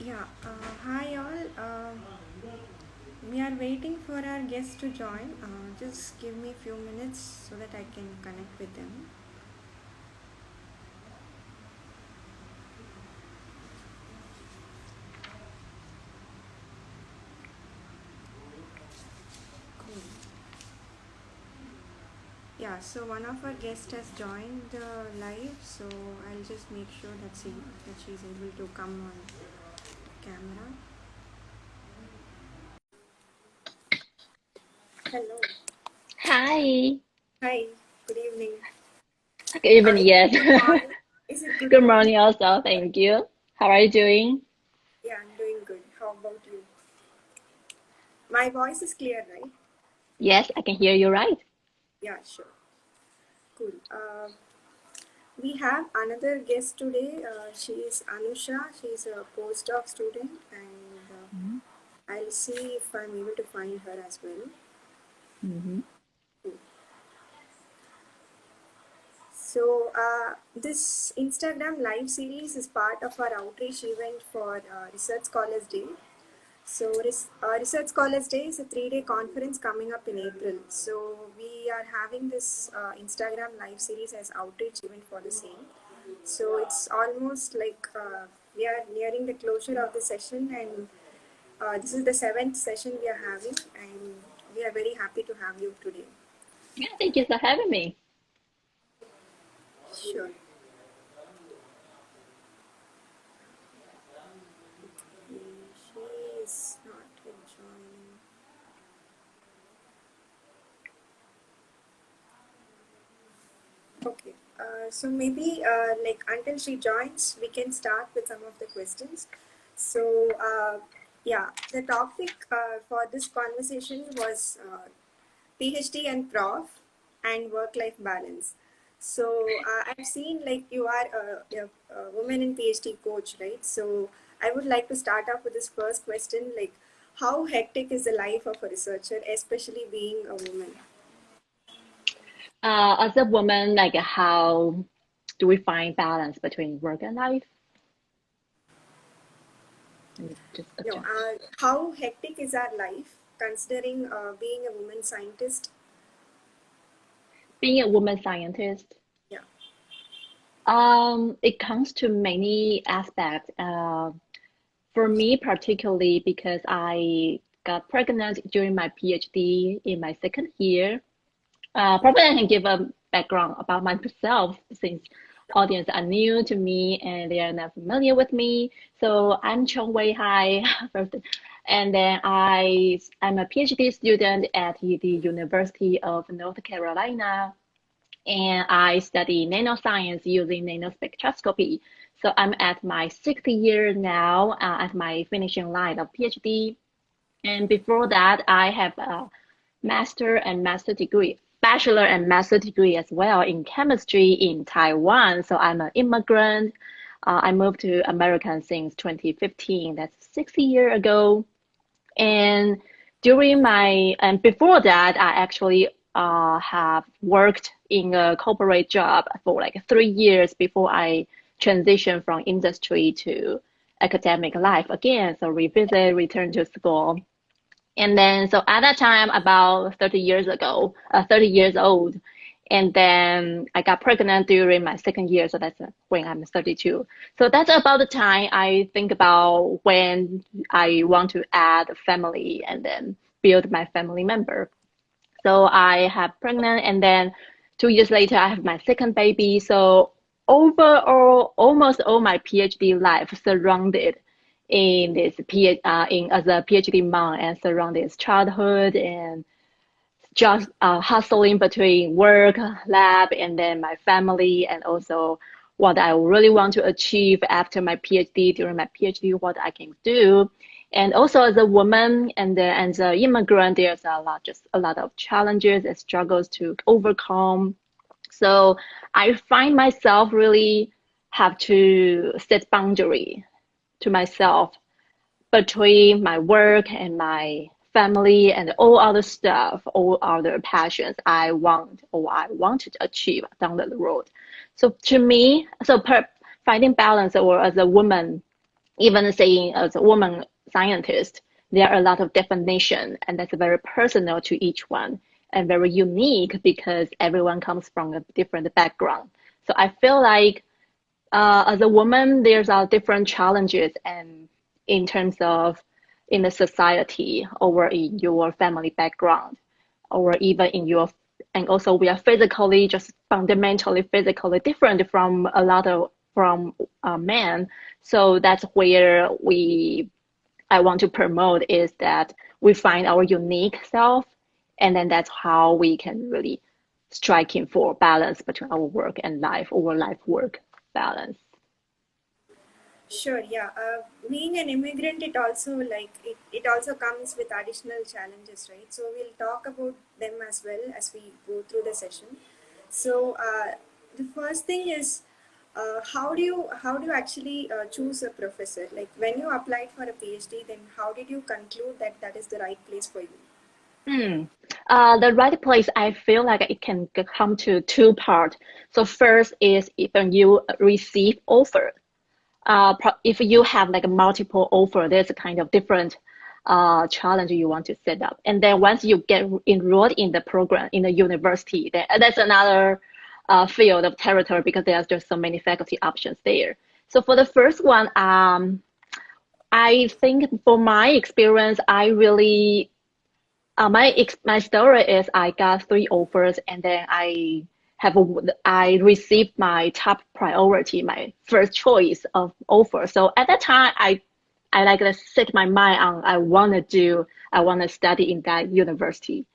Yeah, hi all. We are waiting for our guests to join. Just give me a few minutes so that I can connect with them. Cool. Yeah, so one of our guests has joined the live, so I'll just make sure that she's able to come on camera. Hello. Hi. Hi. Good evening. Good evening, Is it yes. good morning? Is it good Good morning? morning also, thank you. How are you doing? Yeah, I'm doing good. How about you? My voice is clear, right? Yes, I can hear you right. Yeah, sure. Cool. We have another guest today. She is Anusha. She is a postdoc student, and I'll see if I'm able to find her as well. Mm-hmm. So, this Instagram live series is part of our outreach event for Research Scholars Day. So, Research Scholars Day is a 3-day conference coming up in April. So, we are having this Instagram live series as outreach event for the same. So, it's almost like we are nearing the closure of the session, and this is the seventh session we are having, and we are very happy to have you today. Yeah, thank you for having me. Sure. She is not joining. Okay. So maybe like until she joins, we can start with some of the questions. So yeah, the topic for this conversation was PhD and Prof and work-life balance. So I've seen like you are a woman in PhD coach, right? So I would like to start off with this first question, like how hectic is the life of a researcher, especially being a woman? As a woman, like how do we find balance between work and life? Let me just No, adjust. how hectic is our life considering being a woman scientist? Being a woman scientist, Yeah. it comes to many aspects. For me, particularly because I got pregnant during my PhD in my second year. Probably I can give a background about myself since audience are new to me and they are not familiar with me. So I'm Chiung-Wei Huang first, and then I'm a PhD student at the University of North Carolina, and I study nanoscience using nanospectroscopy. So I'm at my sixth year now, at my finishing line of PhD. And before that, I have a master degree, bachelor and master degree as well in chemistry in Taiwan. So I'm an immigrant. I moved to America since 2015. That's 6 years ago. And and before that, I actually have worked in a corporate job for like 3 years before I transitioned from industry to academic life again. So return to school. And then, so at that time, about 30 years ago, 30 years old, and then I got pregnant during my second year. So that's when I'm 32. So that's about the time I think about when I want to add a family and then build my family member. So I have pregnant, and then 2 years later, I have my second baby. So overall, almost all my PhD life surrounded in in as a PhD mom and surrounded childhood and just hustling between work, lab, and then my family, and also what I really want to achieve after my PhD, during my PhD, what I can do. And also as a woman and then as an immigrant, there's just a lot of challenges and struggles to overcome. So I find myself really have to set boundary to myself between my work and my family and all other stuff, all other passions I want to achieve down the road. So to me, finding balance or as a woman even saying as a woman scientist, there are a lot of definition, and that's very personal to each one and very unique because everyone comes from a different background. So I feel like as a woman, there's different challenges and in terms of in the society or in your family background or even in your and also we are physically just fundamentally physically different from a lot of from men. So that's where we I want to promote is that we find our unique self, and then that's how we can really striking for balance between our work and life or life work balance. Sure, yeah. Being an immigrant, it also it also comes with additional challenges, right? So we'll talk about them as well as we go through the session. So the first thing is, how do you actually choose a professor? Like when you applied for a PhD, then how did you conclude that that is the right place for you? Hmm. The right place, I feel like it can come to two parts. So first is if you receive offer. If you have like a multiple offer, there's a kind of different challenge you want to set up. And then once you get enrolled in the program in the university, then that's another field of territory because there's just so many faculty options there. So for the first one, I think for my experience, I really my story is I got three offers and then I received my top priority, my first choice of offer. So at that time, I like set my mind on I want to study in that university.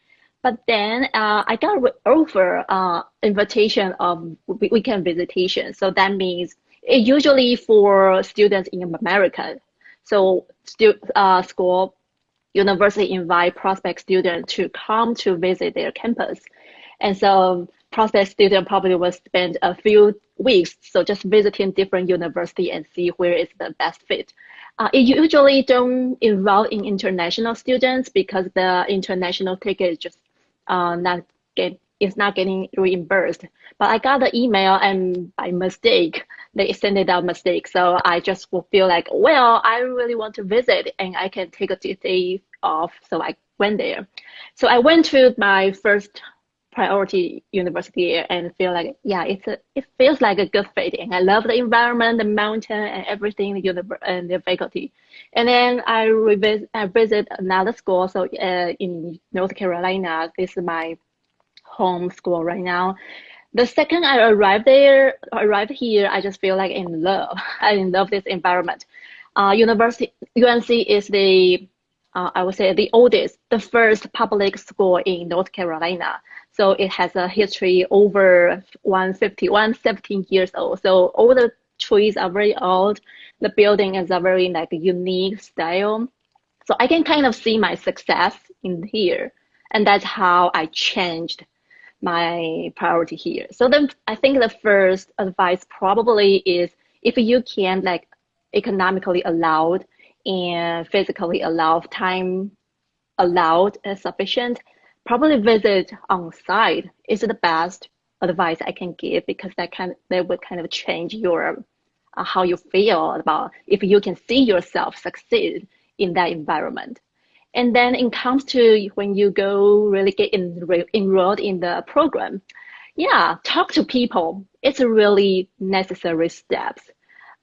But then I got offer invitation of weekend visitation. So that means it usually for students in America. So school university invite prospect students to come to visit their campus. And so prospect student probably will spend a few weeks, so just visiting different university and see where is the best fit. It usually don't enroll in international students because the international ticket is just not get is not getting reimbursed. But I got the email and by mistake they sent it out mistake. So I just will feel like, well, I really want to visit and I can take a day off. So I went there. So I went to my first priority university and feel like, yeah, it feels like a good fit. And I love the environment, the mountain and everything, and the faculty. And then I visit another school. So in North Carolina, this is my home school right now. The second I arrived here, I just feel like in love. I love this environment. University UNC is I would say the oldest, the first public school in North Carolina. So it has a history over 117 years old. So all the trees are very old. The building is a very like unique style. So I can kind of see my success in here. And that's how I changed my priority here. So then I think the first advice probably is if you can like economically allowed and physically allowed time allowed sufficient, probably visit on site is the best advice I can give because that would kind of change your how you feel about if you can see yourself succeed in that environment. And then it comes to when you go really get enrolled in the program, yeah, talk to people. It's a really necessary steps.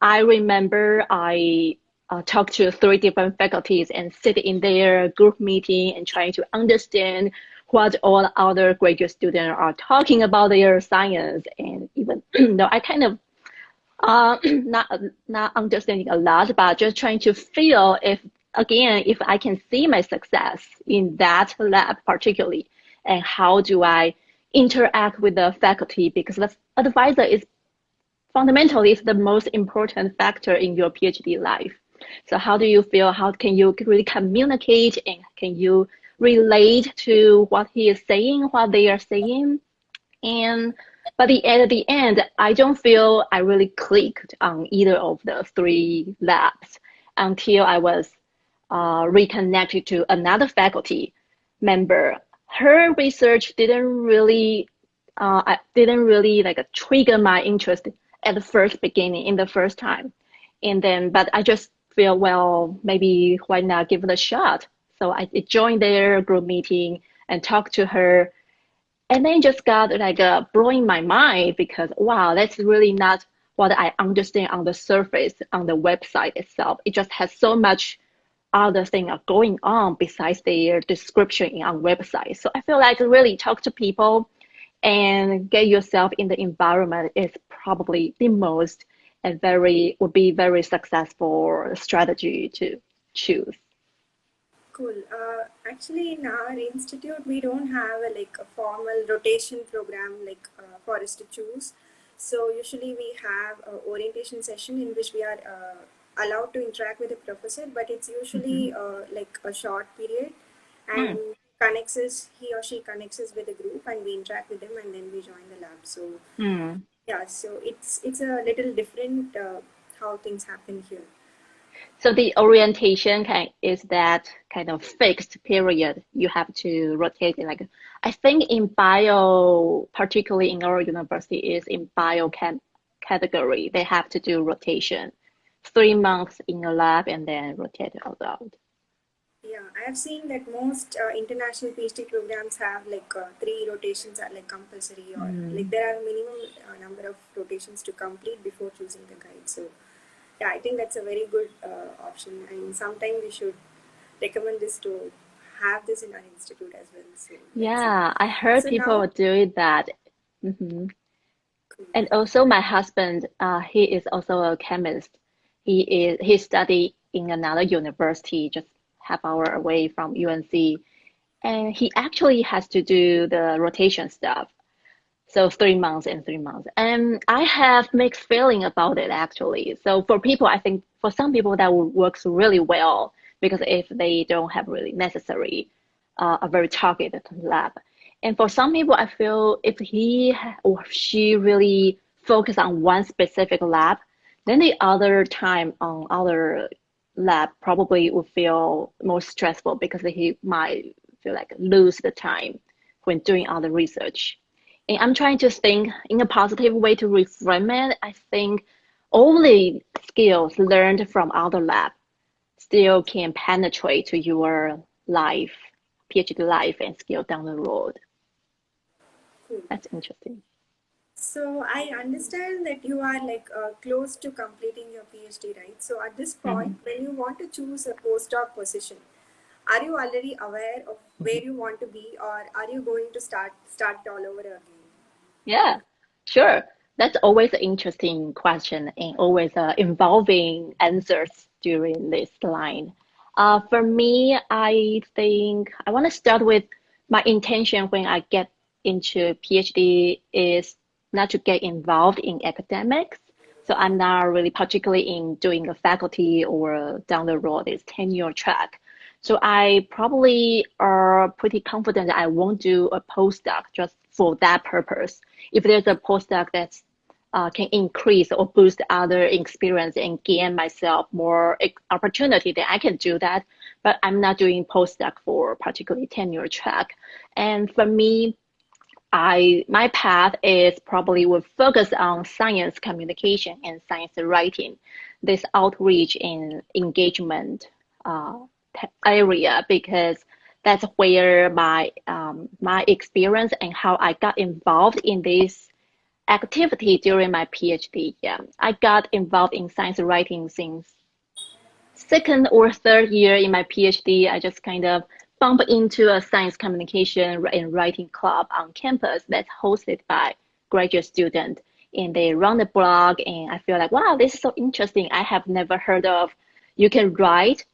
I remember I talked to three different faculties and sit in their group meeting and trying to understand what all other graduate students are talking about their science. And even though I kind of not understanding a lot, but just trying to feel if again if I can see my success in that lab particularly, and how do I interact with the faculty because the advisor is fundamentally is the most important factor in your PhD life. So how do you feel? How can you really communicate and can you relate to what he is saying, what they are saying? And but at the end, I don't feel I really clicked on either of the three labs until I was reconnected to another faculty member. Her research I didn't really like trigger my interest at the first beginning in the first time. And then, but I just feel, well, maybe why not give it a shot? So I joined their group meeting and talked to her. And then just got like blowing my mind because wow, that's really not what I understand on the surface on the website itself. It just has so much other thing are going on besides their description on website. So I feel like really talk to people and get yourself in the environment is probably the most and would be very successful strategy to choose. Cool. Actually, in our institute, we don't have a formal rotation program for us to choose. So usually we have an orientation session in which we are allowed to interact with the professor, but it's usually Hmm. like a short period, and Mm. he or she connects us with a group, and we interact with them, and then we join the lab. So Mm. yeah, so it's a little different how things happen here. So the orientation is that kind of fixed period you have to rotate it. Like I think in bio, particularly in our university, is in biochem category. They have to do rotation, 3 months in a lab and then rotate it out. Yeah, I have seen that most international PhD programs have three rotations are like compulsory, or like Mm. there are minimum number of rotations to complete before choosing the guide. So yeah, I think that's a very good option, and sometime we should recommend this to have this in our institute as well. So let's see. Yeah, I heard So people now, are doing that. Hmm. cool. And also my husband, he is also a chemist. He studied in another university just half hour away from UNC. And he actually has to do the rotation stuff. So 3 months and 3 months. And I have mixed feeling about it actually. So for people, I think for some people that works really well because if they don't have really necessary a very targeted lab. And for some people, I feel if or she really focus on one specific lab, then the other time on other lab probably would feel more stressful because he might feel like lose the time when doing other research. And I'm trying to think in a positive way to reframe it. I think all the skills learned from other lab still can penetrate to your life, PhD life and skill down the road. Cool. That's interesting. So I understand that you are close to completing your PhD, right? So at this point, Mhm. when you want to choose a postdoc position, are you already aware of where Mhm. you want to be, or are you going to start it all over again? Yeah, sure. That's always an interesting question and always involving answers during this line. For me, I think I want to start with my intention when I get into PhD is not to get involved in academics. So I'm not really particularly in doing a faculty or down the road is tenure track. So I probably are pretty confident that I won't do a postdoc just for that purpose. If there's a postdoc that's can increase or boost other experience and gain myself more opportunity, then I can do that. But I'm not doing postdoc for particularly tenure track. And for me, my path is probably will focus on science communication and science writing, this outreach and engagement uh, area because that's where my experience and how I got involved in this activity during my PhD. Yeah, I got involved in science writing since second or third year in my PhD. I just kind of bump into a science communication and writing club on campus that's hosted by graduate students. And they run the blog, and I feel like, wow, this is so interesting. I have never heard of. You can write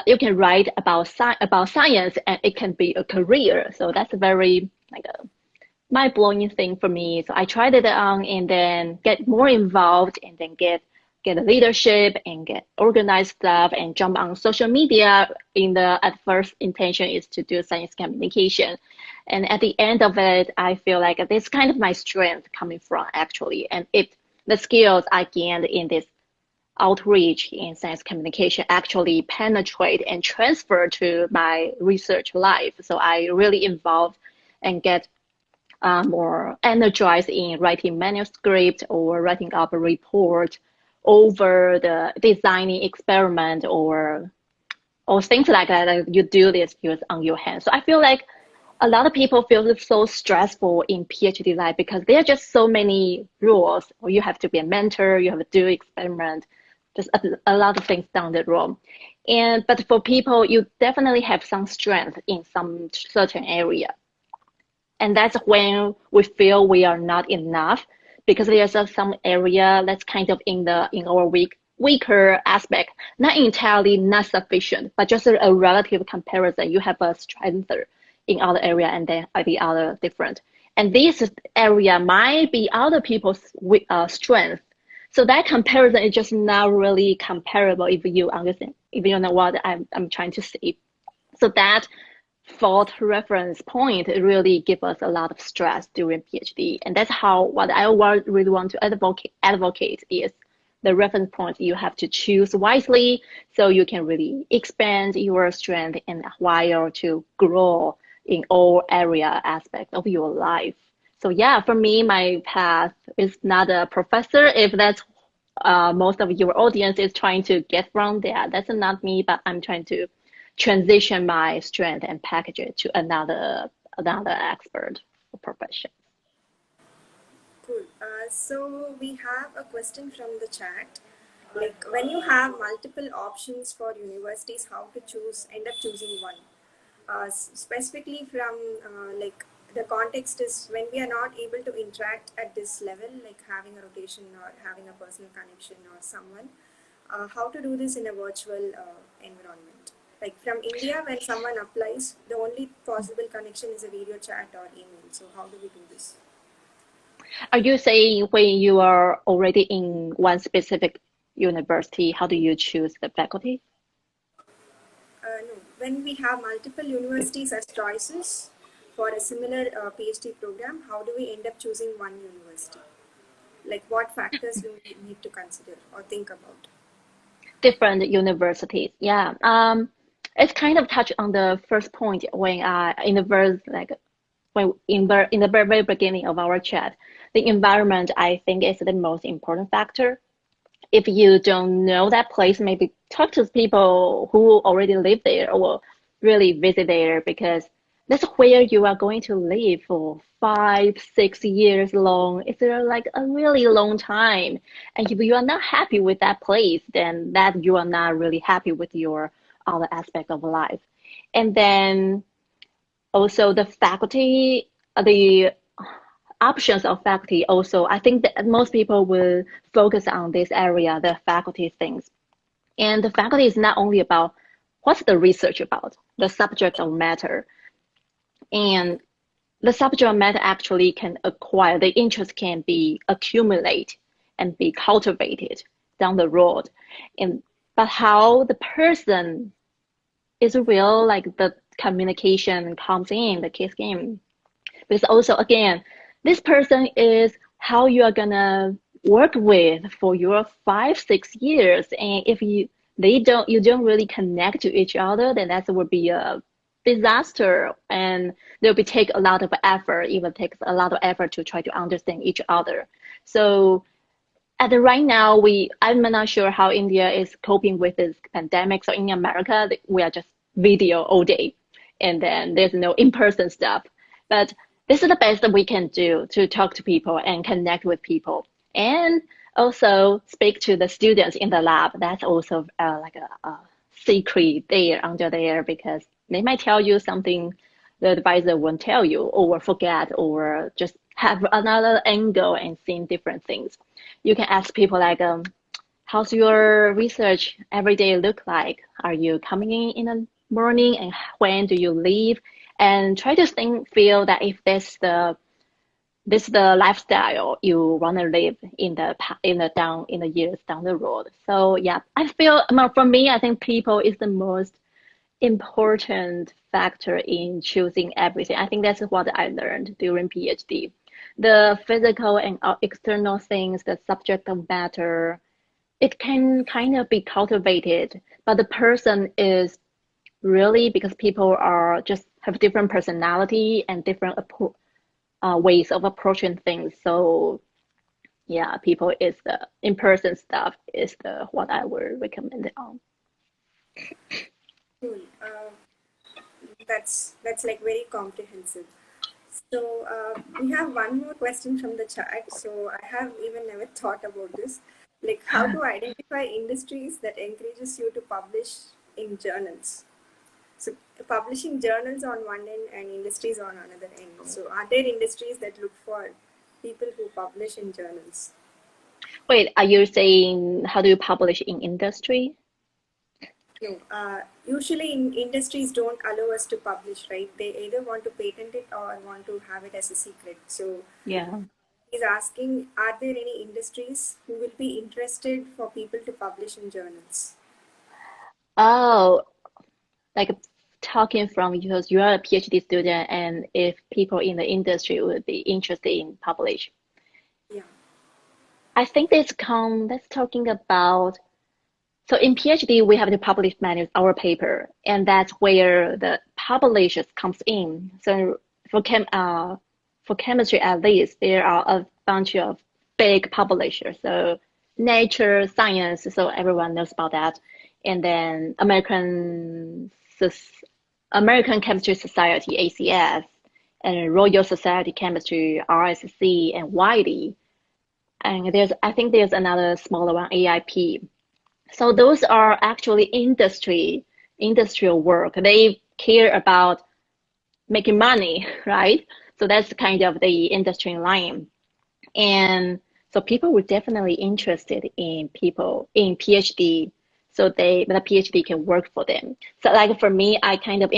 you can write about science, and it can be a career. So that's a very like a mind-blowing thing for me. So I tried it on and then get more involved and then get a leadership and get organized stuff and jump on social media in the at first intention is to do science communication. And at the end of it, I feel like this kind of my strength coming from actually. And the skills I gained in this outreach in science communication actually penetrate and transfer to my research life. So I really involved and get more energized in writing manuscript or writing up a report over the designing experiment or things like that. Like you do this use on your hands. So I feel like a lot of people feel so stressful in PhD life because there are just so many rules. You have to be a mentor, you have to do experiment, just a lot of things down the road. But for people, you definitely have some strength in some certain area. And that's when we feel we are not enough because there's some area that's kind of in our weaker aspect, not entirely not sufficient, but just a relative comparison. You have a strength in other area and then the other different. And this area might be other people's strength. So that comparison is just not really comparable if you understand, if you know what I'm trying to say. So that fault reference point really give us a lot of stress during PhD. And that's how what I really want to advocate is the reference points you have to choose wisely so you can really expand your strength and while to grow in all area aspects of your life. So yeah, for me, my path is not a professor. If that's most of your audience is trying to get from there, that's not me, but I'm trying to transition my strength and package it to another expert profession. Cool. So we have a question from the chat. Like when you have multiple options for universities, how to end up choosing one? Specifically from like the context is when we are not able to interact at this level, like having a rotation or having a personal connection or someone, how to do this in a virtual environment. Like from India, when someone applies, the only possible connection is a video chat or email. So how do we do this? Are you saying when you are already in one specific university, how do you choose the faculty? No, when we have multiple universities as choices for a similar PhD program, how do we end up choosing one university? Like what factors do we need to consider or think about? Different universities. Yeah. It's kind of touched on the first point when in the verse like when in the very beginning of our chat, the environment I think is the most important factor. If you don't know that place, maybe talk to people who already live there or really visit there because that's where you are going to live for 5, 6 years long. It's like a really long time. And if you are not happy with that place, then that you are not really happy with your other aspect of life. And then also the faculty, the options of faculty also, I think that most people will focus on this area, the faculty things. And the faculty is not only about what's the research about, the subject of matter. And the subject matter actually can acquire, the interest can be accumulate and be cultivated down the road. But how the person is real, like the communication comes in, the case game. Because also, again, this person is how you are gonna work with for your 5, 6 years. And if you don't really connect to each other, then that would be a disaster and there'll be take a lot of effort, even takes a lot of effort to try to understand each other. So at the right now, I'm not sure how India is coping with this pandemic. So in America, we are just video all day, and then there's no in-person stuff. But this is the best that we can do to talk to people and connect with people, and also speak to the students in the lab. That's also like a secret there under there because they might tell you something the advisor won't tell you or forget or just have another angle and seeing different things. You can ask people like, how's your research every day look like? Are you coming in the morning and when do you leave? And try to feel that if this is the lifestyle you want to live in the years down the road. So yeah, I feel for me, I think people is the most important factor in choosing everything. I think that's what I learned during PhD. The physical and external things, the subject of matter, it can kind of be cultivated, but the person is really because people are just have different personality and different ways of approaching things. So yeah, people is the in-person stuff is the what I would recommend it on. Cool. That's like very comprehensive. So we have one more question from the chat. So I have even never thought about this, like how to identify industries that encourages you to publish in journals. So publishing journals on one end and industries on another end. So are there industries that look for people who publish in journals? Wait, are you saying how do you publish in industry? No, usually in industries don't allow us to publish, right? They either want to patent it or want to have it as a secret. So Yeah. he's asking, are there any industries who will be interested for people to publish in journals? Oh, like talking from because you are a PhD student and if people in the industry would be interested in publish. Yeah. I think that's talking about so in PhD we have to publish our paper and that's where the publishers comes in. So for chemistry at least there are a bunch of big publishers. So Nature, Science, so everyone knows about that. And then American Chemistry Society, ACS, and Royal Society Chemistry, RSC, and Wiley. And I think there's another smaller one, AIP. So those are actually industrial work. They care about making money, right? So that's kind of the industry line. And so people were definitely interested in people in PhD, so the PhD can work for them. So like for me, I kind of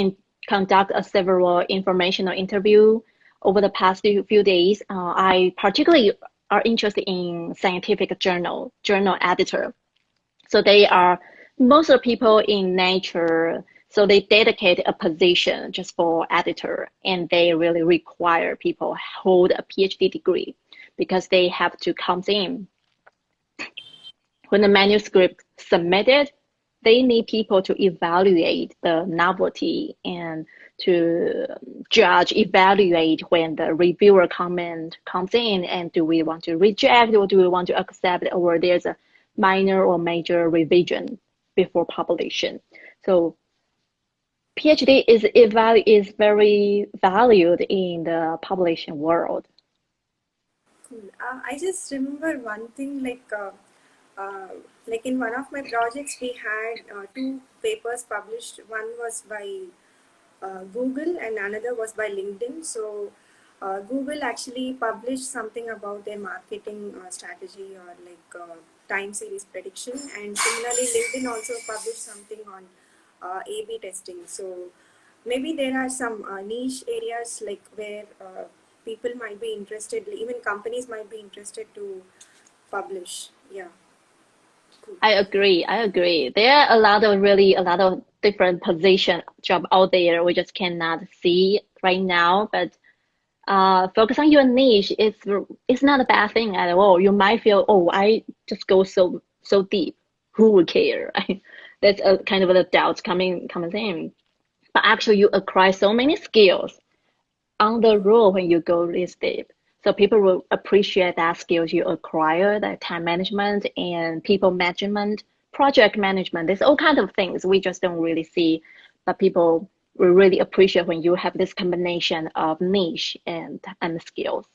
conduct a several informational interview over the past few days. I particularly are interested in scientific journal editor. So they are most of the people in Nature. So they dedicate a position just for editor, and they really require people hold a PhD degree because they have to come in. When the manuscript submitted, they need people to evaluate the novelty and to evaluate when the reviewer comment comes in and do we want to reject or do we want to accept or there's a minor or major revision before publication. So PhD is very valued in the publishing world. Cool. I just remember one thing like in one of my projects we had two papers published. One was by Google and another was by LinkedIn. So Google actually published something about their marketing strategy or time series prediction, and similarly LinkedIn also published something on A/B testing. So maybe there are some niche areas like where people might be interested, even companies might be interested to publish. Yeah. Cool. I agree. I agree. There are a lot of different position job out there we just cannot see right now. But focus on your niche. It's not a bad thing at all. You might feel, oh, I just go so deep. Who would care? That's a kind of a doubt comes in. But actually, you acquire so many skills on the road when you go this deep. So people will appreciate that skills you acquire, the time management and people management, project management. There's all kinds of things we just don't really see, but people will really appreciate when you have this combination of niche and skills.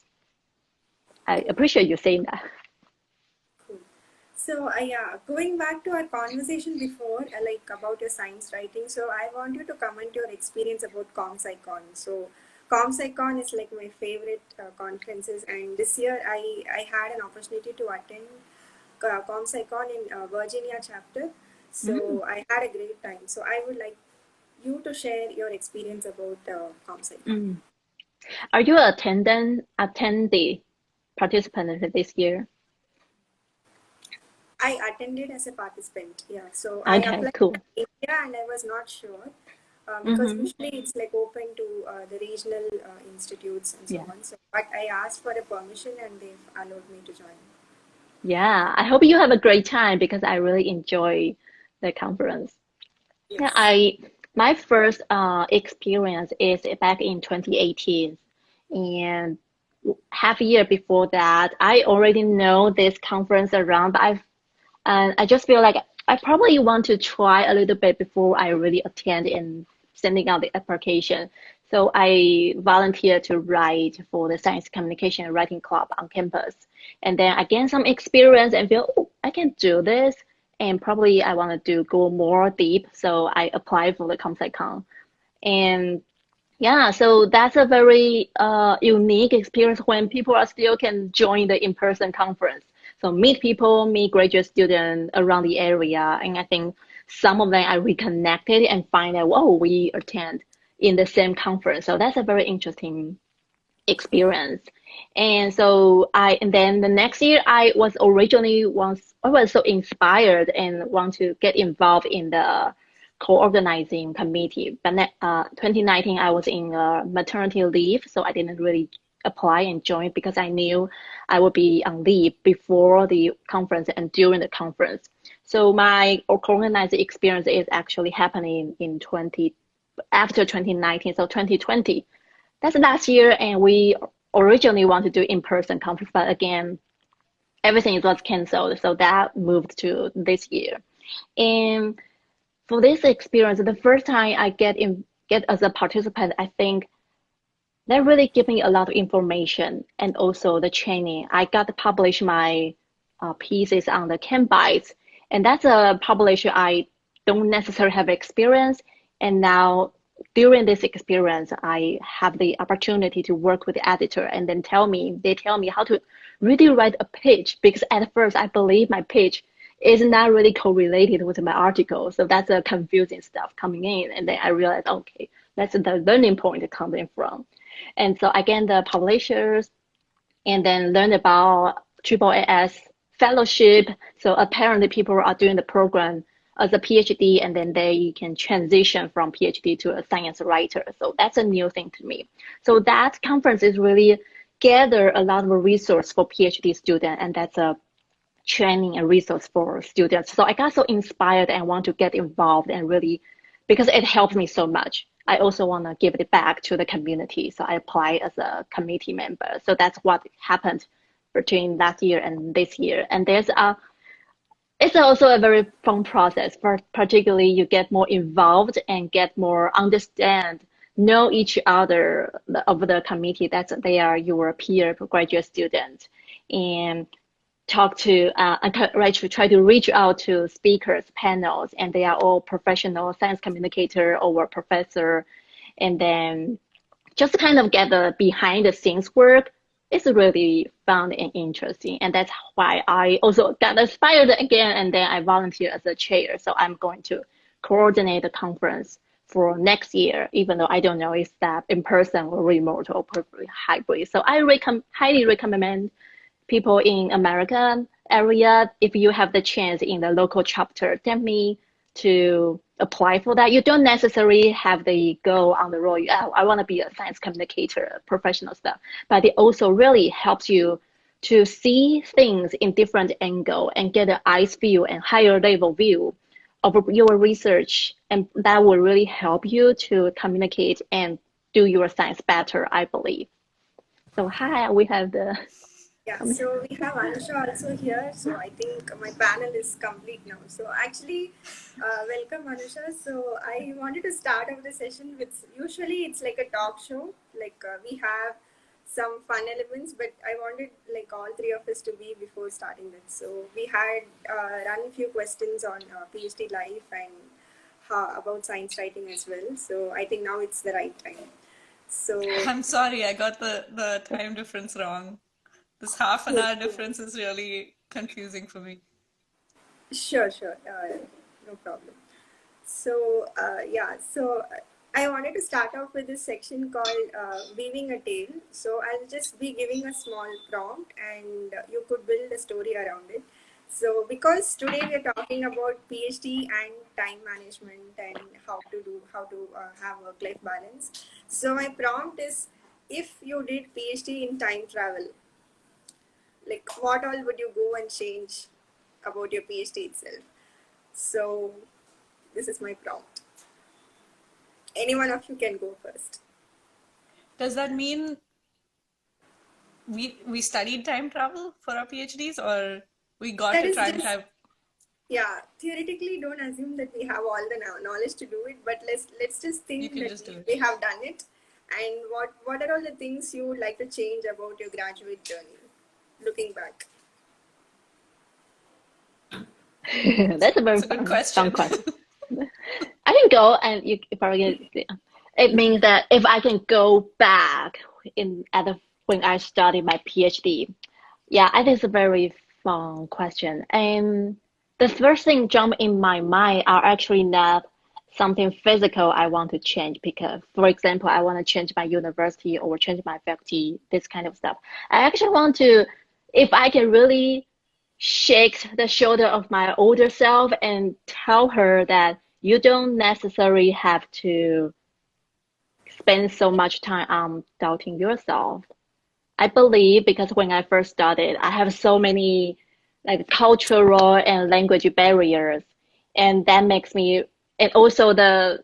I appreciate you saying that. Cool. So, yeah, going back to our conversation before, like about your science writing. So, I want you to comment your experience about ComSciCon. So, ComSciCon is like my favorite conferences, and this year I had an opportunity to attend ComSciCon in Virginia chapter. Mm. So, I had a great time. So, I would like you to share your experience about ComSciCon. Mm. Are you attendee participant this year? I attended as a participant, yeah. So I Okay, applied cool. for India and I was not sure because Mm-hmm. usually it's like open to the regional institutes and so Yeah. on. So, but I asked for a permission and they've allowed me to join. Yeah, I hope you have a great time because I really enjoy the conference. Yeah, Yes. my first experience is back in 2018, and half a year before that, I already know this conference around, but I just feel like I probably want to try a little bit before I really attend and sending out the application. So I volunteered to write for the Science Communication and Writing Club on campus. And then I gained some experience and feel, oh, I can do this. And probably I want to go more deep. So I applied for the ComSciCon. And yeah, so that's a very unique experience when people are still can join the in-person conference. So meet people, meet graduate students around the area, and I think some of them I reconnected and find out, oh, we attend in the same conference. So that's a very interesting experience. And then the next year I was so inspired and want to get involved in the co-organizing committee. But 2019 I was in maternity leave, so I didn't really apply and join because I knew I would be on leave before the conference and during the conference. So my co-organizing experience is actually happening in 20 after 2019, so 2020. That's last year, and we originally want to do in-person conference, but again, everything was canceled, so that moved to this year. And for this experience, the first time I get as a participant, I think that really gave me a lot of information and also the training. I got to publish my pieces on the Canvas, and that's a publisher I don't necessarily have experience. And now during this experience, I have the opportunity to work with the editor and then they tell me how to really write a page, because at first I believe my page is not really correlated with my article. So that's a confusing stuff coming in. And then I realized, okay, that's the learning point coming from. And so again, the publishers, and then learn about AAAS fellowship. So apparently people are doing the program as a PhD, and then they can transition from PhD to a science writer. So that's a new thing to me. So that conference is really gather a lot of resource for PhD students, and that's a training and resource for students. So I got so inspired and want to get involved and really, because it helped me so much. I also want to give it back to the community. So I applied as a committee member. So that's what happened between last year and this year. And it's also a very fun process. For particularly, you get more involved and get more know each other of the committee. They are your peer graduate students, and try to reach out to speakers, panels, and they are all professional science communicator or professor, and then just kind of get the behind the scenes work. It's really fun and interesting, and that's why I also got inspired again, and then I volunteer as a chair. So I'm going to coordinate the conference for next year, even though I don't know if that in person or remote or probably hybrid. So I highly recommend people in American area, if you have the chance in the local chapter, definitely to apply for that. You don't necessarily have the go on the road. Yeah, I want to be a science communicator, professional stuff, but it also really helps you to see things in different angle and get an eyes view and higher level view of your research, and that will really help you to communicate and do your science better, I believe. So hi, we have the Yeah, so we have Anusha also here. So I think my panel is complete now. So actually, welcome Anusha. So I wanted to start off the session with, usually it's like a talk show. Like we have some fun elements, but I wanted like all three of us to be before starting it. So we had run a few questions on PhD life and about science writing as well. So I think now it's the right time. So I'm sorry, I got the time difference wrong. This half an hour difference is really confusing for me. sure, no problem. So I wanted to start off with this section called weaving a tale. So I'll just be giving a small prompt, and you could build a story around it. So because today we are talking about PhD and time management and how to have work-life balance. So my prompt is, if you did PhD in time travel, like what all would you go and change about your PhD itself? So this is my prompt. Any one of you can go first. Does that mean we studied time travel for our PhDs, or we got That to is time just, travel? yeah, theoretically don't assume that we have all the knowledge to do it, but let's just You think can that just do it. we have done it. And what are all the things you would like to change about your graduate journey, looking back? That's a very It's a good fun question. question. I can go and you probably it means that if I can go back when I started my PhD, yeah, I think it's a very fun question. And the first thing jump in my mind are actually not something physical I want to change because, for example, I want to change my university or change my faculty, this kind of stuff. I actually want to, if I can really shake the shoulder of my older self and tell her that you don't necessarily have to spend so much time doubting yourself. I believe because when I first started, I have so many like cultural and language barriers, and that makes me, and also the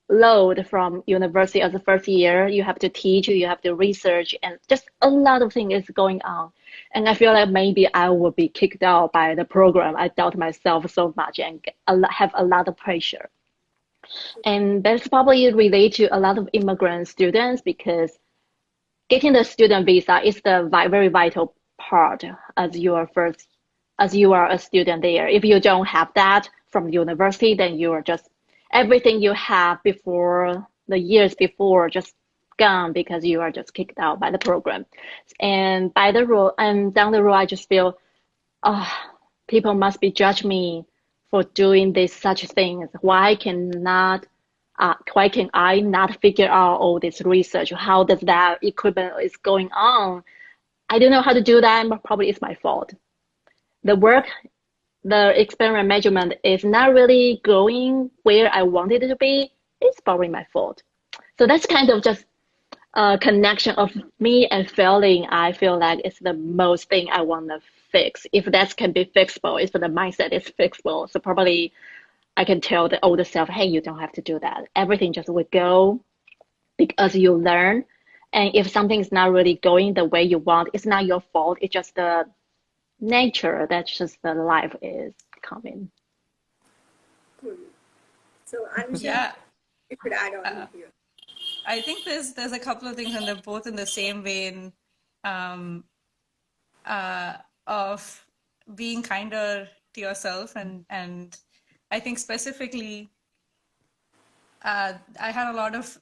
load from university as a first year, you have to teach, you have to research, and just a lot of things is going on. And I feel like maybe I will be kicked out by the program. I doubt myself so much and have a lot of pressure. And that's probably related to a lot of immigrant students because getting the student visa is the very vital part as you are a student there. If you don't have that from university, then you are just everything you have before the years before just gone because you are just kicked out by the program. And by the rule and down the road, I just feel, oh, people must be judge me for doing this such things. Why can I not figure out all this research? How does that equipment is going on? I don't know how to do that, but probably it's my fault. The work, the experiment measurement is not really going where I wanted it to be. It's probably my fault. So that's kind of just a connection of me and failing. I feel like it's the most thing I want to fix. If that can be fixable, if the mindset is fixable, so probably I can tell the older self, hey, you don't have to do that. Everything just will go because you learn. And if something's not really going the way you want, it's not your fault. It's just the nature. That's just the life is coming. Cool. So Anusha, Yeah. you could add on Uh, here. I think there's a couple of things, and they're both in the same vein, um, uh, of being kinder to yourself, and I think specifically, I had a lot of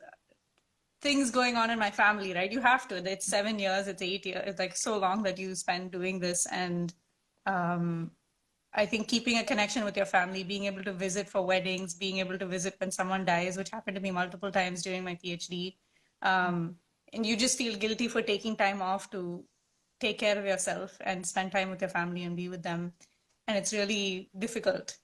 things going on in my family, right? You have to. It's 7 years, it's 8 years, it's like so long that you spend doing this, and um, I think keeping a connection with your family, being able to visit for weddings, being able to visit when someone dies, which happened to me multiple times during my PhD. And you just feel guilty for taking time off to take care of yourself and spend time with your family and be with them. And it's really difficult.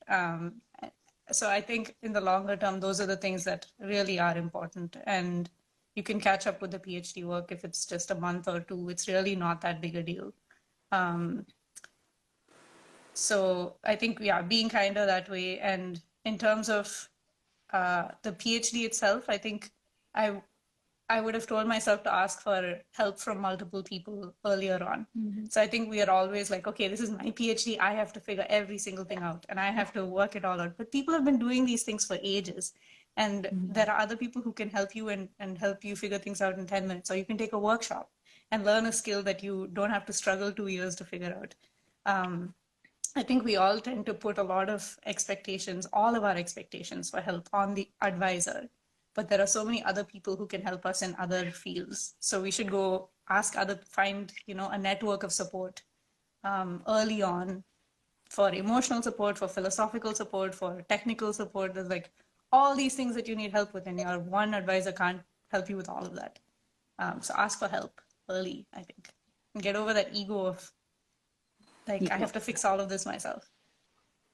So I think in the longer term, those are the things that really are important. And you can catch up with the PhD work if it's just a month or two. It's really not that big a deal. Um, so I think, yeah, being kinder that way. And in terms of the PhD itself, I think I I would have told myself to ask for help from multiple people earlier on. Mm-hmm. So I think we are always like, okay, this is my PhD. I have to figure every single thing out and I have to work it all out. But people have been doing these things for ages. And there are other people who can help you and help you figure things out in 10 minutes. Or you can take a workshop and learn a skill that you don't have to struggle 2 years to figure out. I think we all tend to put a lot of expectations, all of our expectations for help on the advisor. But there are so many other people who can help us in other fields. So we should go find, a network of support early on for emotional support, for philosophical support, for technical support. There's like all these things that you need help with, and your one advisor can't help you with all of that. So ask for help early, I think. And get over that ego of like, I Yeah. have to fix all of this myself.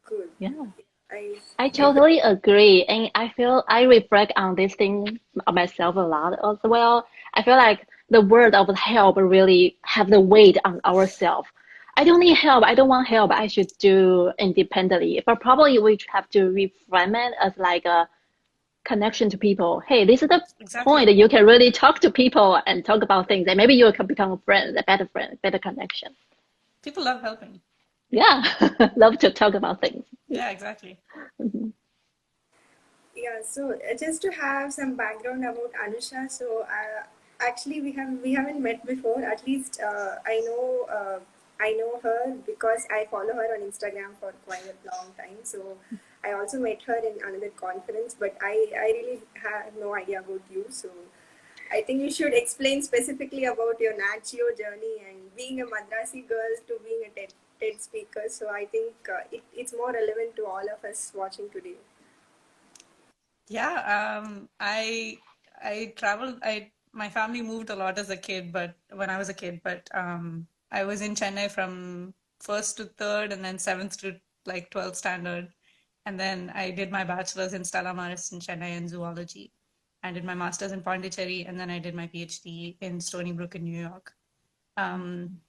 Cool. Yeah. I I I totally agree. And I feel I reflect on this thing myself a lot as well. I feel like the word of help really have the weight on ourselves. I don't need help. I don't want help. I should do independently. But probably we have to reframe it as like connection to people. Hey, this is the point Exactly. that you can really talk to people and talk about things, and maybe you can become a friend, better connection. People love helping. Yeah, love to talk about things. Yeah, exactly. Mhm. Yeah, so just to have some background about Anusha, so actually we haven't met before. At least I know her because I follow her on Instagram for quite a long time. So I also met her in another conference, but I really have no idea about you. So I think you should explain specifically about your Nat Geo journey and being a Madrasi girl to being a TED speaker. So I think it's more relevant to all of us watching today. Yeah, I traveled. My family moved a lot as a kid, but when I was a kid, but I was in Chennai from first to third, and then seventh to like 12th standard, and then I did my bachelor's in Stella Maris in Chennai in zoology. I did my master's in Pondicherry, and then I did my PhD in Stony Brook in New York. Um,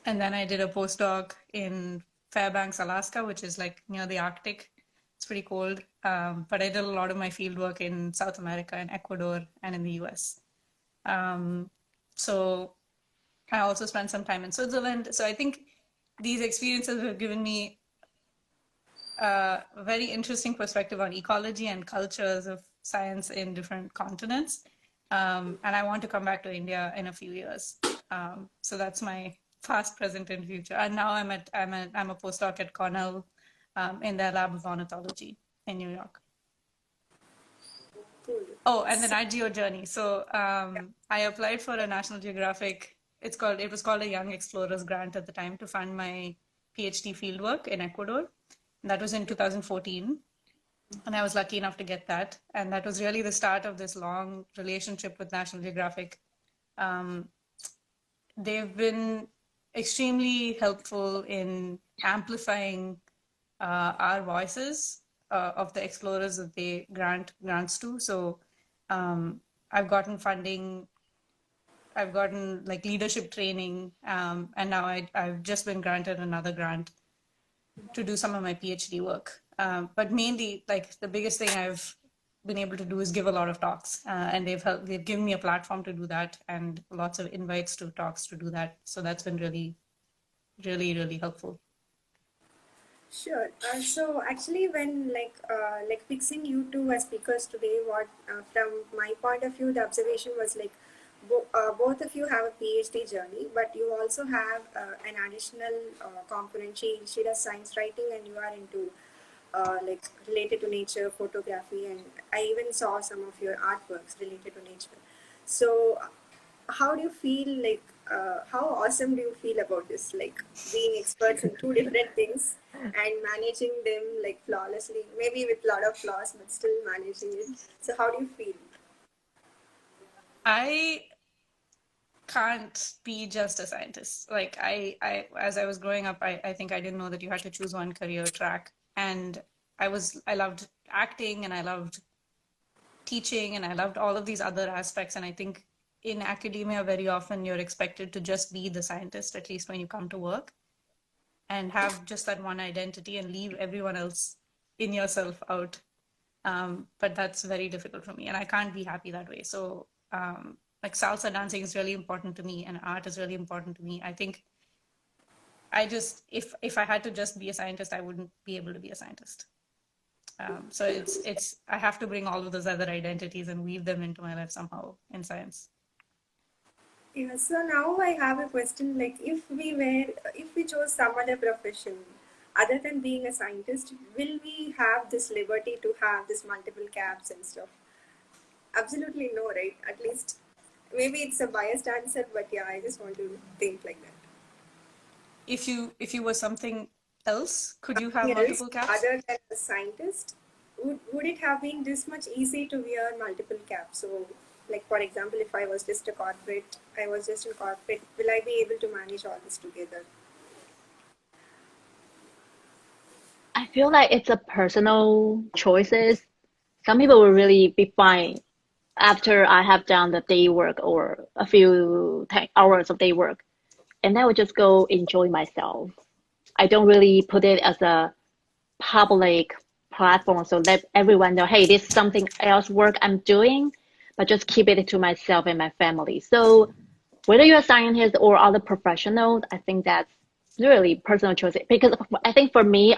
and then I did a postdoc in Fairbanks, Alaska, which is like near the Arctic. It's pretty cold. But I did a lot of my field work in South America, in Ecuador, and in the US. So I also spent some time in Switzerland. So I think these experiences have given me a very interesting perspective on ecology and cultures of science in different continents. And I want to come back to India in a few years. So that's my past, present, and future. And now I'm a postdoc at Cornell in their lab of ornithology in New York. Cool. Oh, and the Nat Geo journey. So I applied for a National Geographic. It was called a Young Explorers Grant at the time to fund my PhD fieldwork in Ecuador. That was in 2014. And I was lucky enough to get that. And that was really the start of this long relationship with National Geographic. They've been extremely helpful in amplifying our voices of the explorers that they grants to. So I've gotten funding, I've gotten like leadership training, and now I've just been granted another grant to do some of my PhD work. But mainly, like the biggest thing I've been able to do is give a lot of talks, and they've given me a platform to do that, and lots of invites to talks to do that. So that's been really, really, really helpful. Sure. So actually, when like fixing you two as speakers today, what from my point of view, the observation was like both of you have a PhD journey, but you also have an additional component. She does science writing, and you are into like related to nature, photography, and I even saw some of your artworks related to nature. So how do you feel like how awesome do you feel about this, like being experts in two different things and managing them like flawlessly, maybe with a lot of flaws but still managing it? So how do you feel? I can't be just a scientist. Like as I was growing up, I think I didn't know that you had to choose one career track. And I loved acting and I loved teaching and I loved all of these other aspects. And I think in academia, very often you're expected to just be the scientist, at least when you come to work, and have just that one identity and leave everyone else in yourself out. But that's very difficult for me, and I can't be happy that way. So like salsa dancing is really important to me and art is really important to me. I think if I had to just be a scientist, I wouldn't be able to be a scientist. So it's I have to bring all of those other identities and weave them into my life somehow in science. Yeah, so now I have a question, like if we chose some other profession other than being a scientist, will we have this liberty to have this multiple caps and stuff? Absolutely no, right? At least maybe it's a biased answer, but yeah, I just want to think like that. If you were something else, could you have Yes, multiple caps? other than a scientist, would it have been this much easy to wear multiple caps? So, like for example, if I was just a corporate, I was just in corporate, will I be able to manage all this together? I feel like it's a personal choices. Some people will really be fine after I have done the day work or a few hours of day work, and I would just go enjoy myself. I don't really put it as a public platform, so let everyone know, hey, this is something else work I'm doing, but just keep it to myself and my family. So whether you're a scientist or other professionals, I think that's really personal choice. Because I think for me,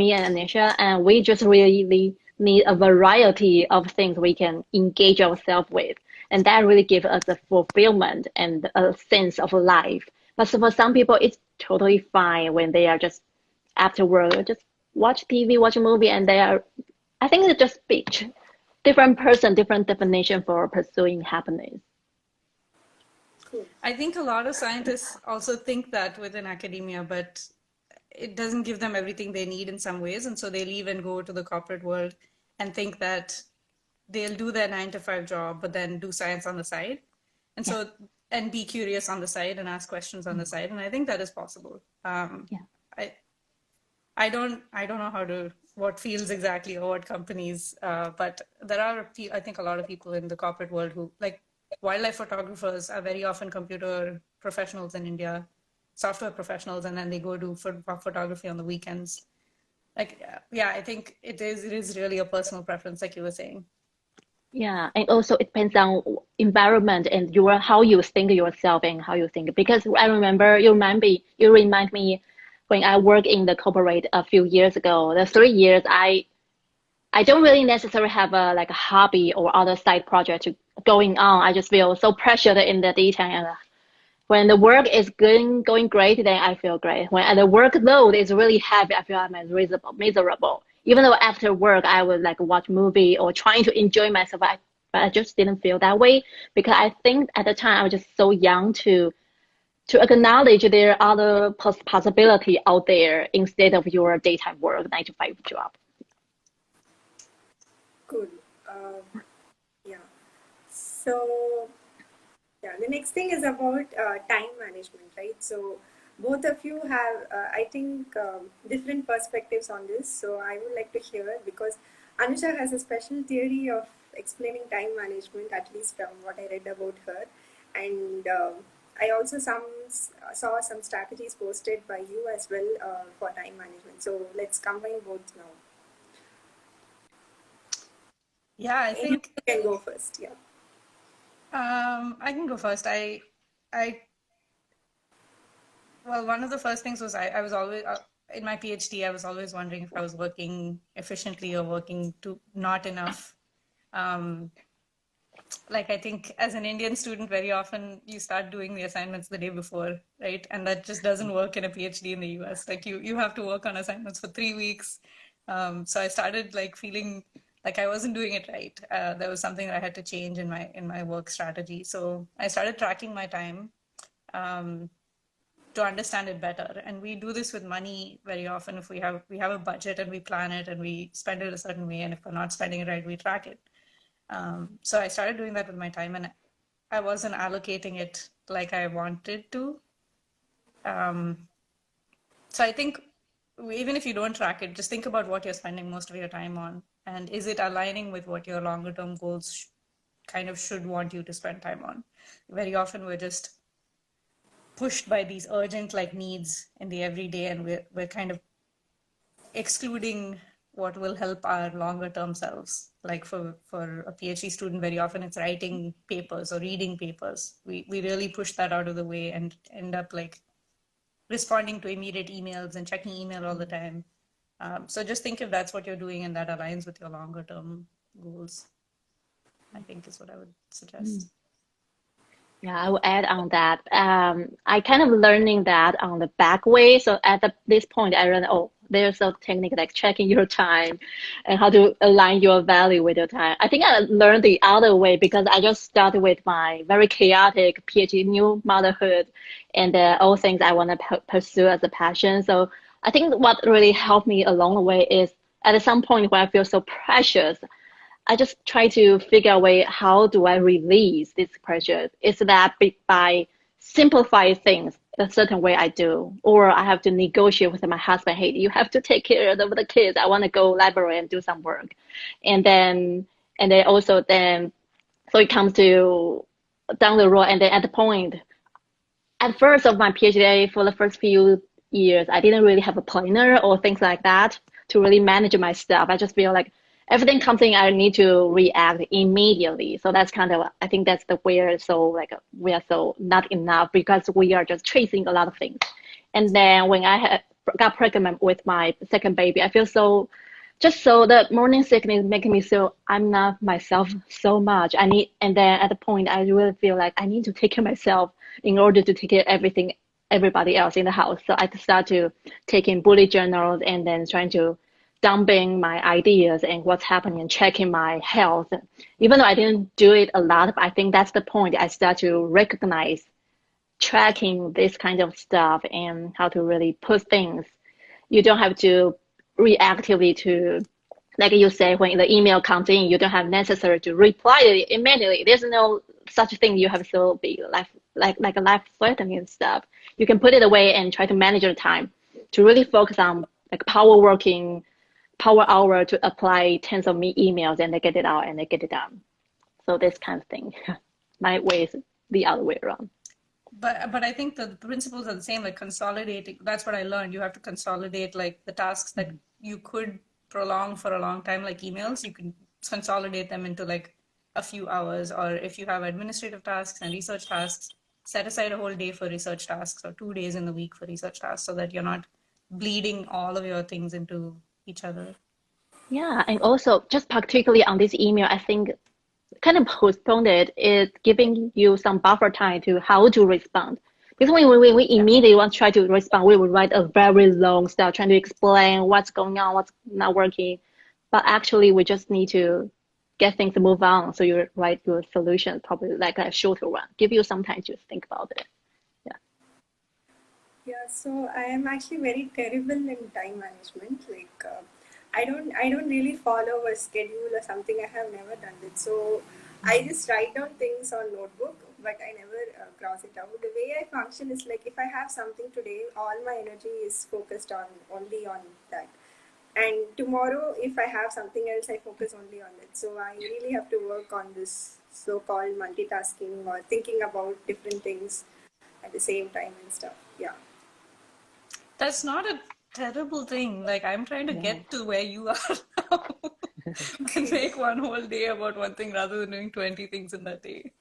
me and Anisha, and we just really need a variety of things we can engage ourselves with. And that really gives us a fulfillment and a sense of life. But so for some people, it's totally fine when they are just after work, just watch TV, watch a movie, and I think it's just speech. Different person, different definition for pursuing happiness. I think a lot of scientists also think that within academia, but it doesn't give them everything they need in some ways. And so they leave and go to the corporate world and think that they'll do their 9 to 5 job, but then do science on the side. And so, and be curious on the side and ask questions on the side. And I think that is possible. I don't know what fields exactly or what companies, but there are, I think, a lot of people in the corporate world who, like, wildlife photographers are very often computer professionals in India, software professionals, and then they go do photography on the weekends. Like, yeah, I think it is really a personal preference, like you were saying. Yeah, and also it depends on environment and how you think yourself and how you think. Because I remember you remind me when I worked in the corporate a few years ago, the 3 years I don't really necessarily have a hobby or other side project going on. I just feel so pressured in the detail. And when the work is going great, then I feel great. When the workload is really heavy, I feel I'm miserable. Even though after work I would watch movie or trying to enjoy myself, but I just didn't feel that way because I think at the time I was just so young to acknowledge there are other possibility out there instead of your daytime work, 9 to 5 job. Cool. Yeah. So, yeah, the next thing is about time management, right? So, both of you have, I think, different perspectives on this. So, I would like to hear because Anusha has a special theory of explaining time management, at least from what I read about her. And I also saw some strategies posted by you as well for time management. So, let's combine both now. Yeah, I think you can go first. Yeah. I can go first. Well, one of the first things was I was always in my PhD. I was always wondering if I was working efficiently or working not enough. I think as an Indian student, very often you start doing the assignments the day before, right? And that just doesn't work in a PhD in the US. Like you have to work on assignments for 3 weeks. So I started feeling like I wasn't doing it right. There was something that I had to change in my work strategy. So I started tracking my time to understand it better. And we do this with money very often. If we have a budget and we plan it and we spend it a certain way, and if we're not spending it right, we track it. So I started doing that with my time, and I wasn't allocating it like I wanted to. So I think even if you don't track it, just think about what you're spending most of your time on, and is it aligning with what your longer term goals kind of should want you to spend time on. Very often we're just pushed by these urgent needs in the everyday, and we're kind of excluding what will help our longer term selves. Like for a PhD student, very often it's writing papers or reading papers. We really push that out of the way and end up responding to immediate emails and checking email all the time. So just think if that's what you're doing and that aligns with your longer term goals, I think is what I would suggest. Yeah, I will add on that. I kind of learning that on the back way. So at this point, I learned, there's a technique like checking your time and how to align your value with your time. I think I learned the other way because I just started with my very chaotic PhD, new motherhood, and all things I want to pursue as a passion. So I think what really helped me along the way is at some point when I feel so precious, I just try to figure out a way, how do I release this pressure? Is that by simplify things a certain way I do, or I have to negotiate with my husband, hey, you have to take care of the kids. I want to go library and do some work. And then so it comes to down the road. And then at the point, at first of my PhD, for the first few years, I didn't really have a planner or things like that. to really manage my stuff. I just feel like everything comes in, I need to react immediately. So that's kind of, I think that's the where so like we are so not enough because we are just chasing a lot of things. And then when got pregnant with my second baby, I feel so just so the morning sickness making me so I'm not myself so much. And then at the point I really feel like I need to take care of myself in order to take care of everybody else in the house. So I start to taking bullet journals and then trying to dumping my ideas and what's happening and checking my health. Even though I didn't do it a lot, but I think that's the point. I start to recognize tracking this kind of stuff and how to really put things. You don't have to reactively to, like you say, when the email comes in, you don't have necessary to reply it immediately. There's no such thing you have to be like a life threatening stuff. You can put it away and try to manage your time to really focus on like power hour to apply tens of emails and they get it out and they get it done. So this kind of thing. My way is the other way around. But I think the principles are the same, like consolidating. That's what I learned. You have to consolidate like the tasks that you could prolong for a long time, like emails, you can consolidate them into like a few hours. Or if you have administrative tasks and research tasks, set aside a whole day for research tasks or 2 days in the week for research tasks so that you're not bleeding all of your things into each other. Yeah, and also just particularly on this email, I think kind of postponed it is giving you some buffer time to how to respond. Because when we immediately want to try to respond, we will write a very long stuff trying to explain what's going on, what's not working. But actually, we just need to get things to move on. So you write your solution probably like a shorter one. Give you some time to think about it. Yeah. Yeah, so I am actually very terrible in time management. Like I don't really follow a schedule or something. I have never done it. So I just write down things on notebook, but I never cross it out. The way I function is like if I have something today, all my energy is focused on only on that. And tomorrow, if I have something else, I focus only on it. So I really have to work on this so-called multitasking or thinking about different things at the same time and stuff. Yeah. That's not a terrible thing. Like I'm trying to Yeah. get to where you are now and make one whole day about one thing rather than doing 20 things in that day.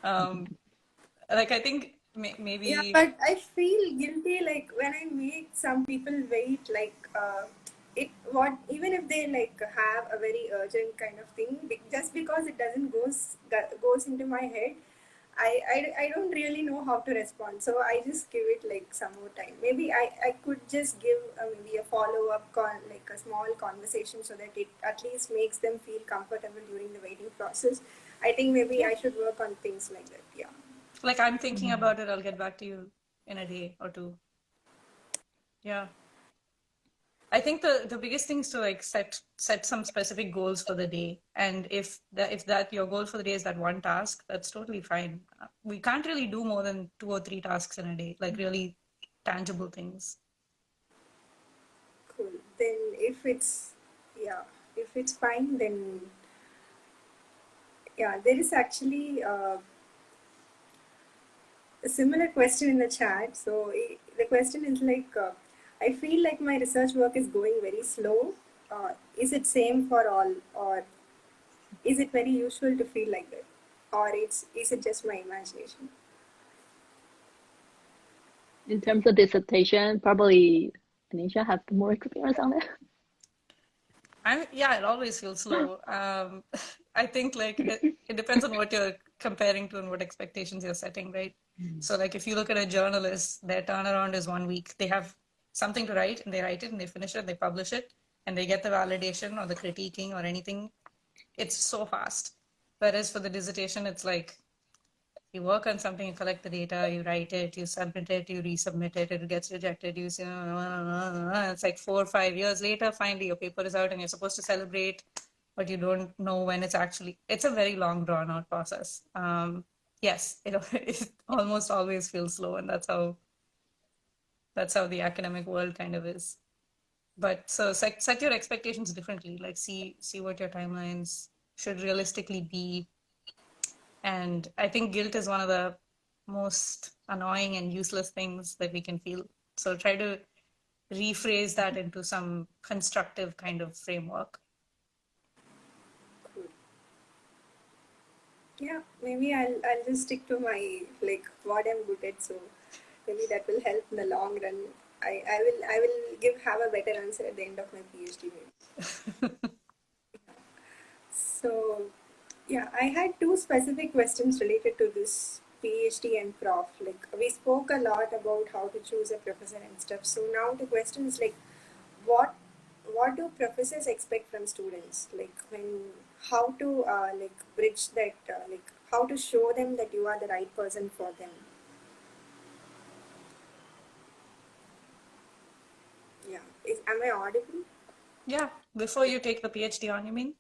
Like I think maybe Yeah, but I feel guilty like when I make some people wait like it what even if they like have a very urgent kind of thing just because it doesn't goes into my head. I don't really know how to respond, so I just give it like some more time. Maybe I could just give maybe a follow-up like a small conversation so that it at least makes them feel comfortable during the waiting process. I think maybe I should work on things like that. Yeah. like I'm thinking about it, I'll get back to you in a day or two. Yeah. I think the biggest thing is to like set some specific goals for the day. And if that your goal for the day is that one task, that's totally fine. We can't really do more than 2 or 3 tasks in a day, like really tangible things. Cool. Then if it's fine, then yeah, there is actually a similar question in the chat. So the question is like, I feel like my research work is going very slow. Is it same for all, or is it very usual to feel like that, or is it just my imagination? In terms of dissertation, probably Anisha have more experience on it. Yeah, it always feels slow. I think like it depends on what you're comparing to and what expectations you're setting, right? So like if you look at a journalist, their turnaround is 1 week. They have something to write and they write it and they finish it, they publish it, and they get the validation or the critiquing or anything. It's so fast. Whereas for the dissertation, it's like you work on something, you collect the data, you write it, you submit it, you resubmit it, it gets rejected, it's like 4 or 5 years later, finally your paper is out and you're supposed to celebrate, but you don't know when it's a very long drawn out process. Yes, it almost always feels slow, and that's how the academic world kind of is. But so set your expectations differently, like see what your timelines should realistically be. And I think guilt is one of the most annoying and useless things that we can feel. So try to rephrase that into some constructive kind of framework. Cool. Yeah, maybe I'll just stick to my like what I'm good at. So maybe that will help in the long run. I will have a better answer at the end of my PhD maybe. So yeah, I had two specific questions related to this PhD and prof. Like we spoke a lot about how to choose a professor and stuff. So now the question is like, what what do professors expect from students? Like how to like bridge that, like how to show them that you are the right person for them. Yeah, am I audible? Yeah, before you take the PhD on, you mean?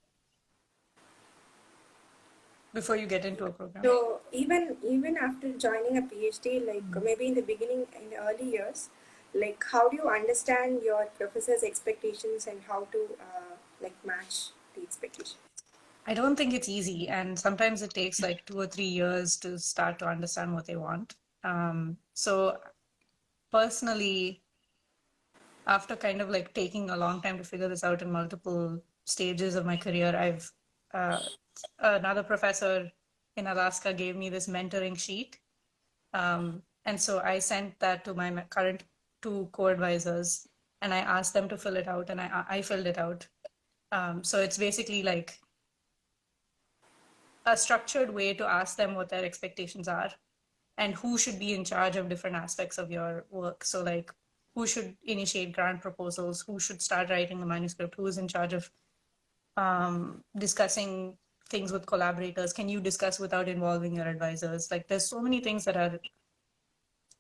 Before you get into a program? So even after joining a PhD, like maybe in the beginning, in the early years, like how do you understand your professor's expectations and how to like match the expectations? I don't think it's easy, and sometimes it takes like 2 or 3 years to start to understand what they want. So personally, after kind of like taking a long time to figure this out in multiple stages of my career, I've another professor in Alaska gave me this mentoring sheet. And so I sent that to my current two co-advisors and I asked them to fill it out, and I filled it out. So it's basically like a structured way to ask them what their expectations are and who should be in charge of different aspects of your work. So like who should initiate grant proposals, who should start writing the manuscript, who is in charge of discussing things with collaborators, can you discuss without involving your advisors? Like there's so many things that are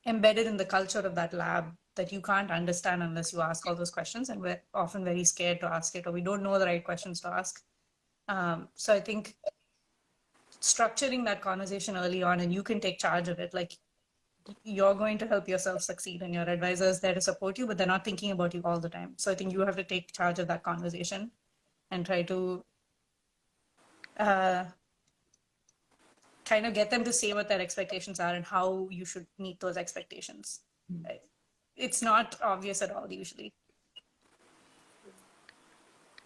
embedded in the culture of that lab that you can't understand unless you ask all those questions, and we're often very scared to ask it, or we don't know the right questions to ask. So I think structuring that conversation early on, and you can take charge of it, like you're going to help yourself succeed and your advisor is there to support you, but they're not thinking about you all the time. So I think you have to take charge of that conversation and try to kind of get them to say what their expectations are and how you should meet those expectations. It's not obvious at all usually.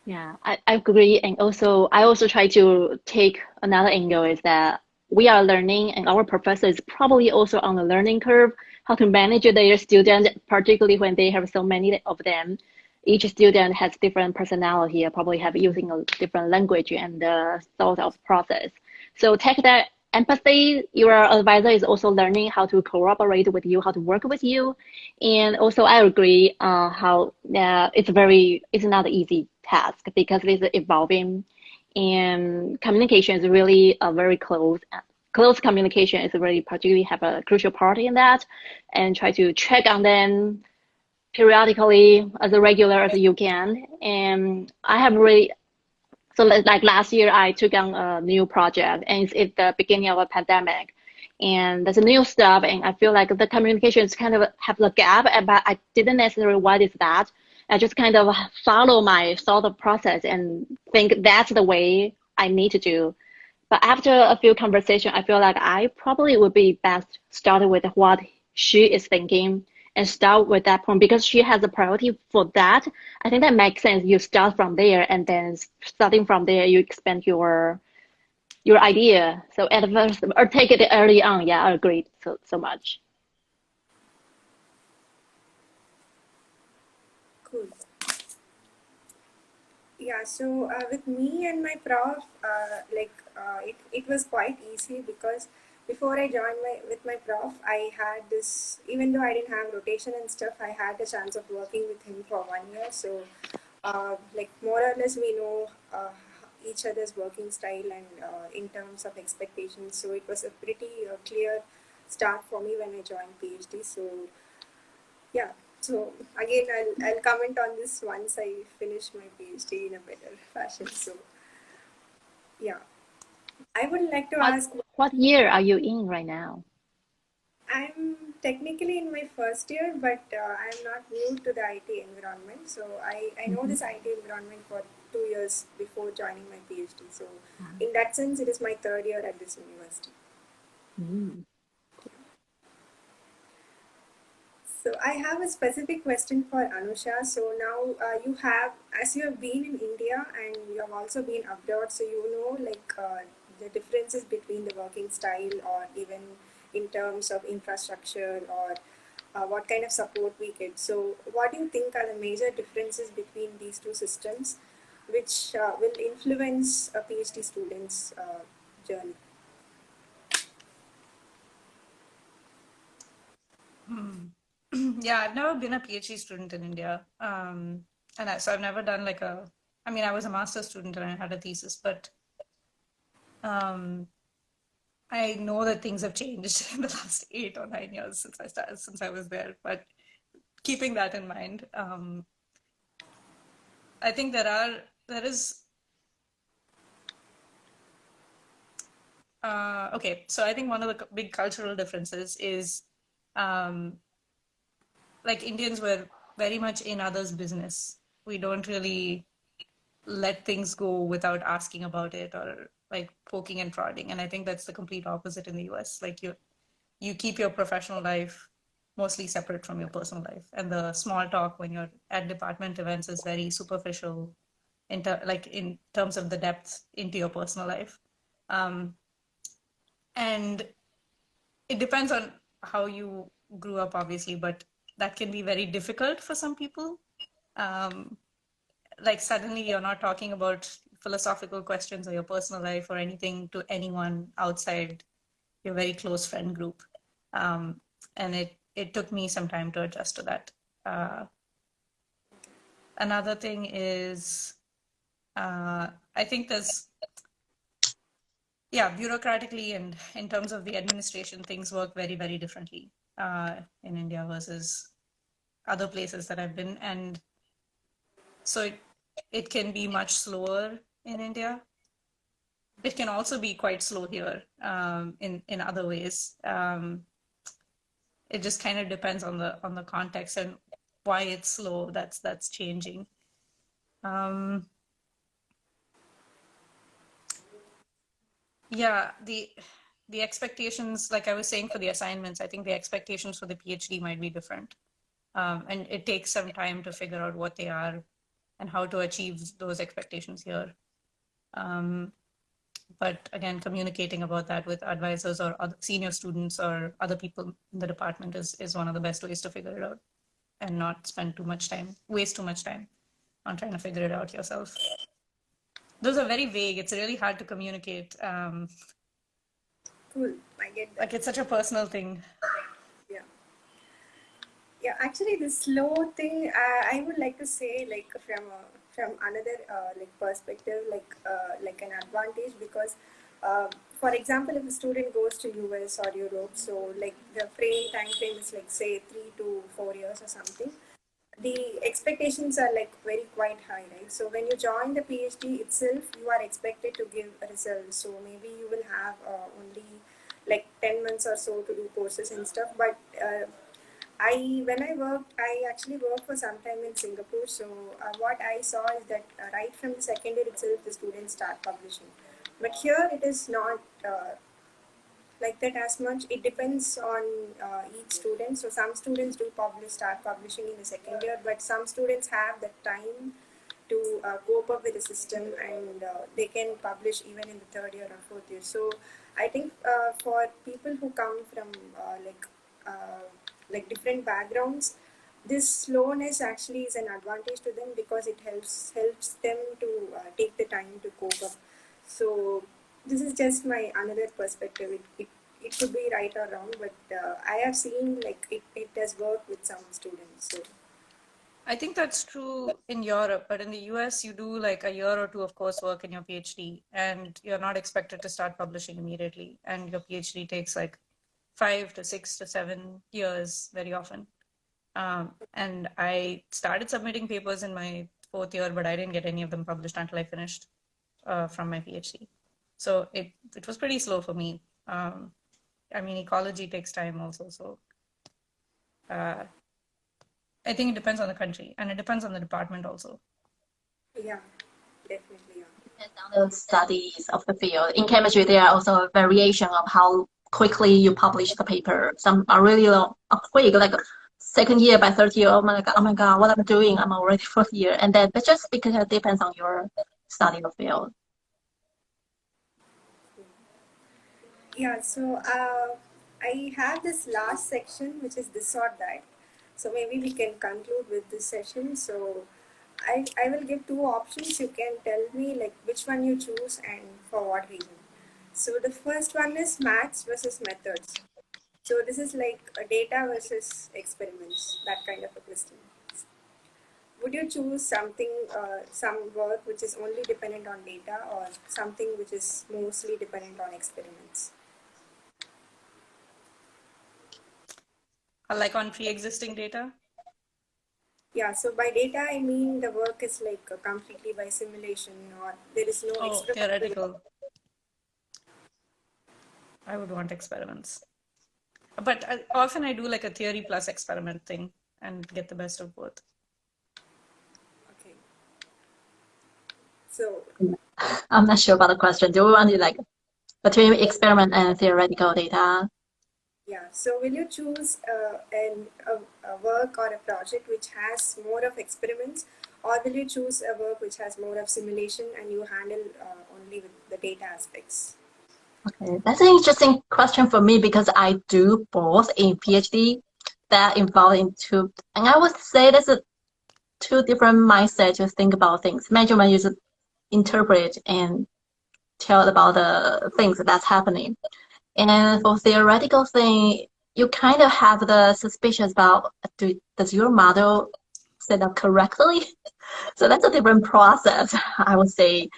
Yeah, I agree. And also, I also try to take another angle is that we are learning, and our professor is probably also on the learning curve, how to manage their students, particularly when they have so many of them. Each student has different personality, probably have using a different language and thought of process. So take that empathy. Your advisor is also learning how to cooperate with you, how to work with you. And also, I agree how it's not an easy task because it's evolving, and communication is really a very close communication is really particularly have a crucial part in that, and try to check on them periodically as regular as you can. And I have really so like last year, I took on a new project, and it's at the beginning of a pandemic, and there's a new stuff, and I feel like the communications kind of have the gap, but I didn't necessarily what is that. I just kind of follow my thought process and think that's the way I need to do. But after a few conversations, I feel like I probably would be best started with what she is thinking and start with that point because she has a priority for that. I think that makes sense. You start from there, and then starting from there, you expand your idea. So at first, or take it early on. Yeah, I agree so much. Cool. Yeah, so with me and my prof, it was quite easy because before I joined with my prof, I had this, even though I didn't have rotation and stuff, I had the chance of working with him for 1 year. So like more or less we know each other's working style and in terms of expectations. So it was a pretty clear start for me when I joined PhD. So yeah, so again, I'll comment on this once I finish my PhD in a better fashion. So yeah, I would like to What ask. what year are you in right now? I'm technically in my first year, but I'm not new to the IT environment. So I know Mhm. this IT environment for 2 years before joining my PhD. So in that sense, it is my third year at this university. Mm. So I have a specific question for Anusha. So now you have, as you have been in India and you have also been abroad, so you know like the differences between the working style or even in terms of infrastructure or what kind of support we get. So what do you think are the major differences between these two systems which will influence a PhD student's journey? Yeah, I've never been a PhD student in India. So I've never done like I mean, I was a master's student and I had a thesis, but um, I know that things have changed in the last 8 or 9 years since I was there. But keeping that in mind, I think there is okay. So I think one of the big cultural differences is like Indians were very much in others' business. We don't really let things go without asking about it or like poking and prodding. And I think that's the complete opposite in the US. Like you keep your professional life mostly separate from your personal life. And the small talk when you're at department events is very superficial in terms of the depth into your personal life. And it depends on how you grew up, obviously, but that can be very difficult for some people. Like suddenly you're not talking about philosophical questions or your personal life or anything to anyone outside your very close friend group. And it took me some time to adjust to that. Another thing is, I think bureaucratically and in terms of the administration, things work very, very differently in India versus other places that I've been. And so it can be much slower in India. It can also be quite slow here in other ways. It just kind of depends on the context and why it's slow. That's changing. Yeah, the expectations, like I was saying for the assignments, I think the expectations for the PhD might be different. And it takes some time to figure out what they are and how to achieve those expectations here. But again, communicating about that with advisors or other senior students or other people in the department is one of the best ways to figure it out and not waste too much time on trying to figure it out yourself. Those are very vague. It's really hard to communicate. Cool, I get that. Like it's such a personal thing. Yeah. Yeah, actually, the slow thing, I would like to say, like from another like perspective, like an advantage because, for example, if a student goes to US or Europe, so like the time frame is like say 3 to 4 years or something. The expectations are like very quite high, right? So when you join the PhD itself, you are expected to give a result. So maybe you will have only like 10 months or so to do courses and stuff, but I actually worked for some time in Singapore. So what I saw is that right from the second year itself, the students start publishing. But here it is not like that as much. It depends on each student. So some students do start publishing in the second year, but some students have the time to cope up with the system and they can publish even in the third year or fourth year. So I think for people who come from like different backgrounds, this slowness actually is an advantage to them because it helps them to take the time to cope up. So this is just my another perspective. It could be right or wrong, but I have seen like it does work with some students. So I think that's true in Europe, but in the US, you do like a year or two of coursework in your PhD, and you're not expected to start publishing immediately. And your PhD takes like 5 to 6 to 7 years very often. And I started submitting papers in my fourth year, but I didn't get any of them published until I finished from my PhD. So it was pretty slow for me. I mean, ecology takes time also. So I think it depends on the country and it depends on the department also. yeah, definitely. Yeah. Depends on the studies of the field. In chemistry, there are also a variation of how quickly you publish the paper. Some are really long, quick, like second year, by third year, oh my God, what I'm doing? I'm already fourth year. And then, but just because it depends on your study or field. Yeah, so I have this last section, which is this or that. So maybe we can conclude with this session. So I will give two options. You can tell me like which one you choose and for what reason. So the first one is maths versus methods. So this is like a data versus experiments, that kind of a question. Would you choose something, some work which is only dependent on data or something which is mostly dependent on experiments? Like on pre-existing data? Yeah, so by data, I mean the work is like completely by simulation or there is no Oh, experimental. theoretical. I would want experiments. But often I do like a theory plus experiment thing and get the best of both. Okay. So, I'm not sure about the question. Do we want to like between experiment and theoretical data? yeah, so will you choose a work or a project which has more of experiments, or will you choose a work which has more of simulation and you handle only with the data aspects? Okay, that's an interesting question for me because I do both in PhD that involve into, and I would say there's a two different mindsets to think about things. Measurement is interpret and tell about the things that's happening. And for theoretical thing, you kind of have the suspicions about does your model set up correctly? So that's a different process, I would say.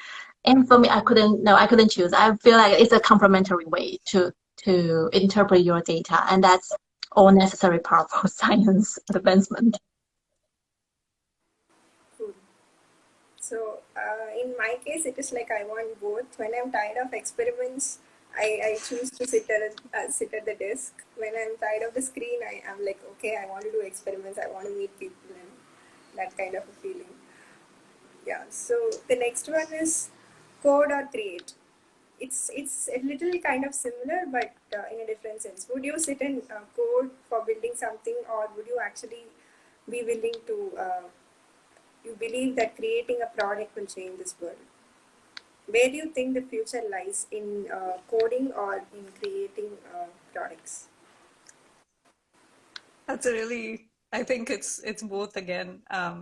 And for me, I couldn't choose. I feel like it's a complementary way to interpret your data, and that's all necessary part for science advancement. Cool. So, in my case, it is like I want both. When I'm tired of experiments, I choose to sit at the desk. When I'm tired of the screen, I'm like, okay, I want to do experiments. I want to meet people and that kind of a feeling. Yeah. So the next one is code or create. It's a little kind of similar, but in a different sense. Would you sit and code for building something, or would you actually be willing to? You believe that creating a product will change this world. Where do you think the future lies in coding or in creating products? That's a really, I think it's both again.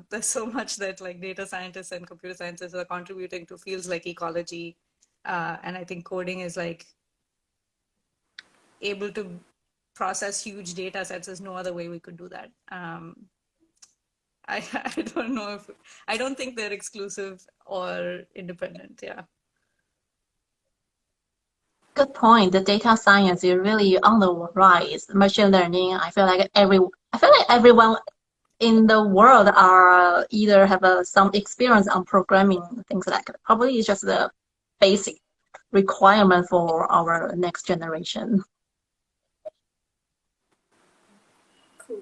There's so much that like data scientists and computer scientists are contributing to fields like ecology. And I think coding is like able to process huge data sets. There's no other way we could do that. I don't know if, I don't think they're exclusive or independent. Yeah. Good point. The data science is really on the rise. Machine learning. I feel like everyone in the world are either have some experience on programming things like that. Probably it's just the basic requirement for our next generation. Cool.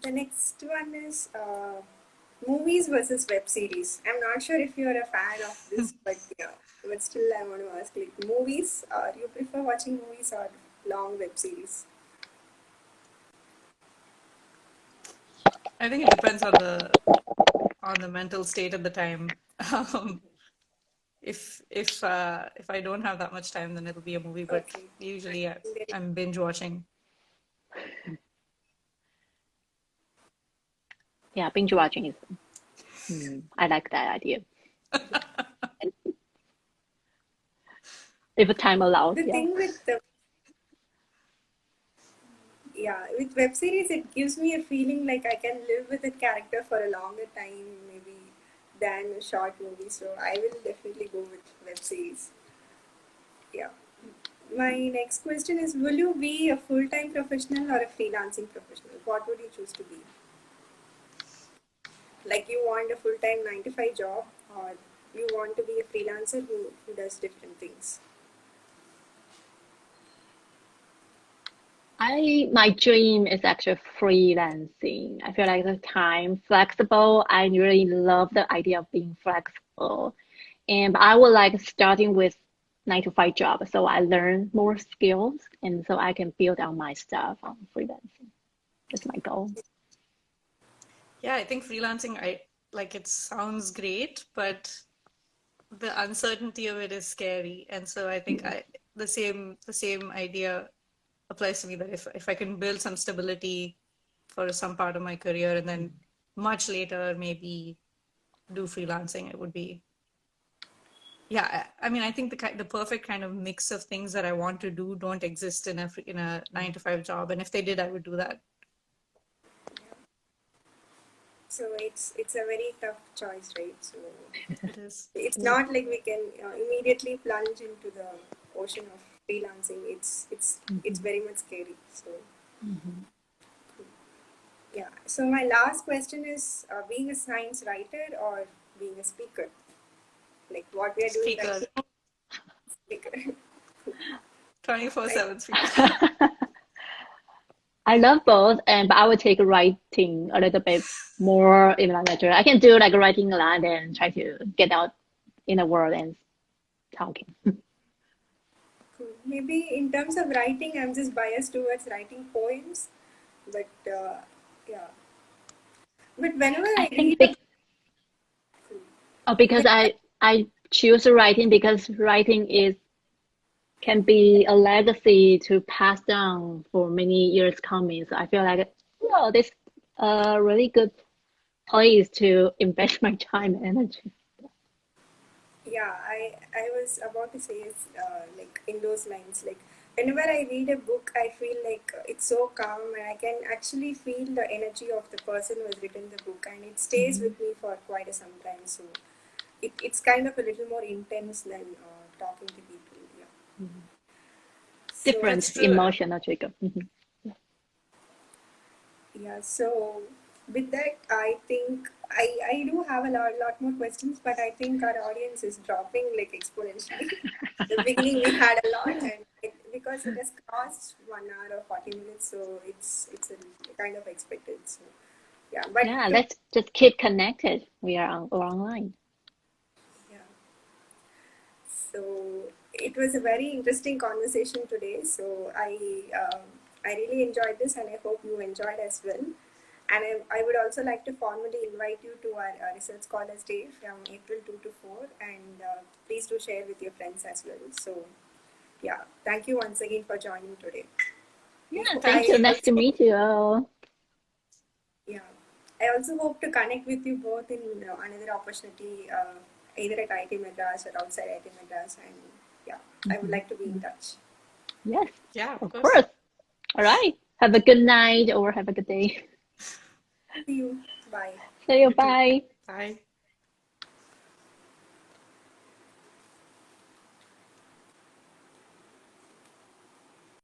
The next one is movies versus web series. I'm not sure if you're a fan of this, but yeah, but still I want to ask like movies, or you prefer watching movies or long web series? I think it depends on the mental state at the time. Um, if I don't have that much time, then it'll be a movie. But Okay. usually I'm binge watching. Yeah, binge watching is. I like that idea. If time allows, The yeah. thing with the yeah, with web series, it gives me a feeling like I can live with a character for a longer time, maybe than a short movie. So I will definitely go with web series. Yeah. My next question is: will you be a full-time professional or a freelancing professional? What would you choose to be? Like you want a full-time 9 to 5 job, or you want to be a freelancer who does different things? My dream is actually freelancing. I feel like the time flexible. I really love the idea of being flexible. And I would like starting with 9 to 5 job so I learn more skills and so I can build on my stuff on freelancing. That's my goal. Yeah, I think freelancing, it sounds great, but the uncertainty of it is scary. And so I think the same idea applies to me, that if I can build some stability for some part of my career and then much later maybe do freelancing, it would be, yeah. I mean, I think the perfect kind of mix of things that I want to do don't exist in a 9-to-5 job, and if they did, I would do that. So it's a very tough choice, right? So It is. it's not like we can immediately plunge into the ocean of freelancing. It's very much scary. So yeah. So my last question is: being a science writer or being a speaker? Like what we are doing Speaker. right now. Speaker. 24/7 speaker. I love both, but I would take writing a little bit more in my lecture. I can do like writing a lot and try to get out in the world and talking. Cool. Maybe in terms of writing, I'm just biased towards writing poems, but yeah. But whenever I think read because I choose writing because writing can be a legacy to pass down for many years coming. So I feel like, well, this a really good place to invest my time and energy. yeah, I was about to say is like in those lines, like whenever I read a book, I feel like it's so calm and I can actually feel the energy of the person who has written the book, and it stays with me for quite some time. So it's kind of a little more intense than talking to people. Yeah. So, Different emotional trigger. yeah, so with that, I think I do have a lot more questions, but I think our audience is dropping like exponentially. The beginning we had a lot, and because it has crossed 1 hour or 40 minutes, so it's a kind of expected. So yeah, but Yeah, let's just keep connected. We're online. yeah. So it was a very interesting conversation today. So I really enjoyed this, and I hope you enjoyed as well. And I would also like to formally invite you to our Research Scholars Day from April 2 to 4, and please do share with your friends as well. So yeah, thank you once again for joining today. Yeah, thank you. Nice to meet you all. Yeah, I also hope to connect with you both in another opportunity, either at IIT Madras or outside IIT Madras, and yeah, I would like to be in touch. Yes. Yeah, of course. All right. Have a good night or have a good day. See you. Bye. See you. Bye. Bye.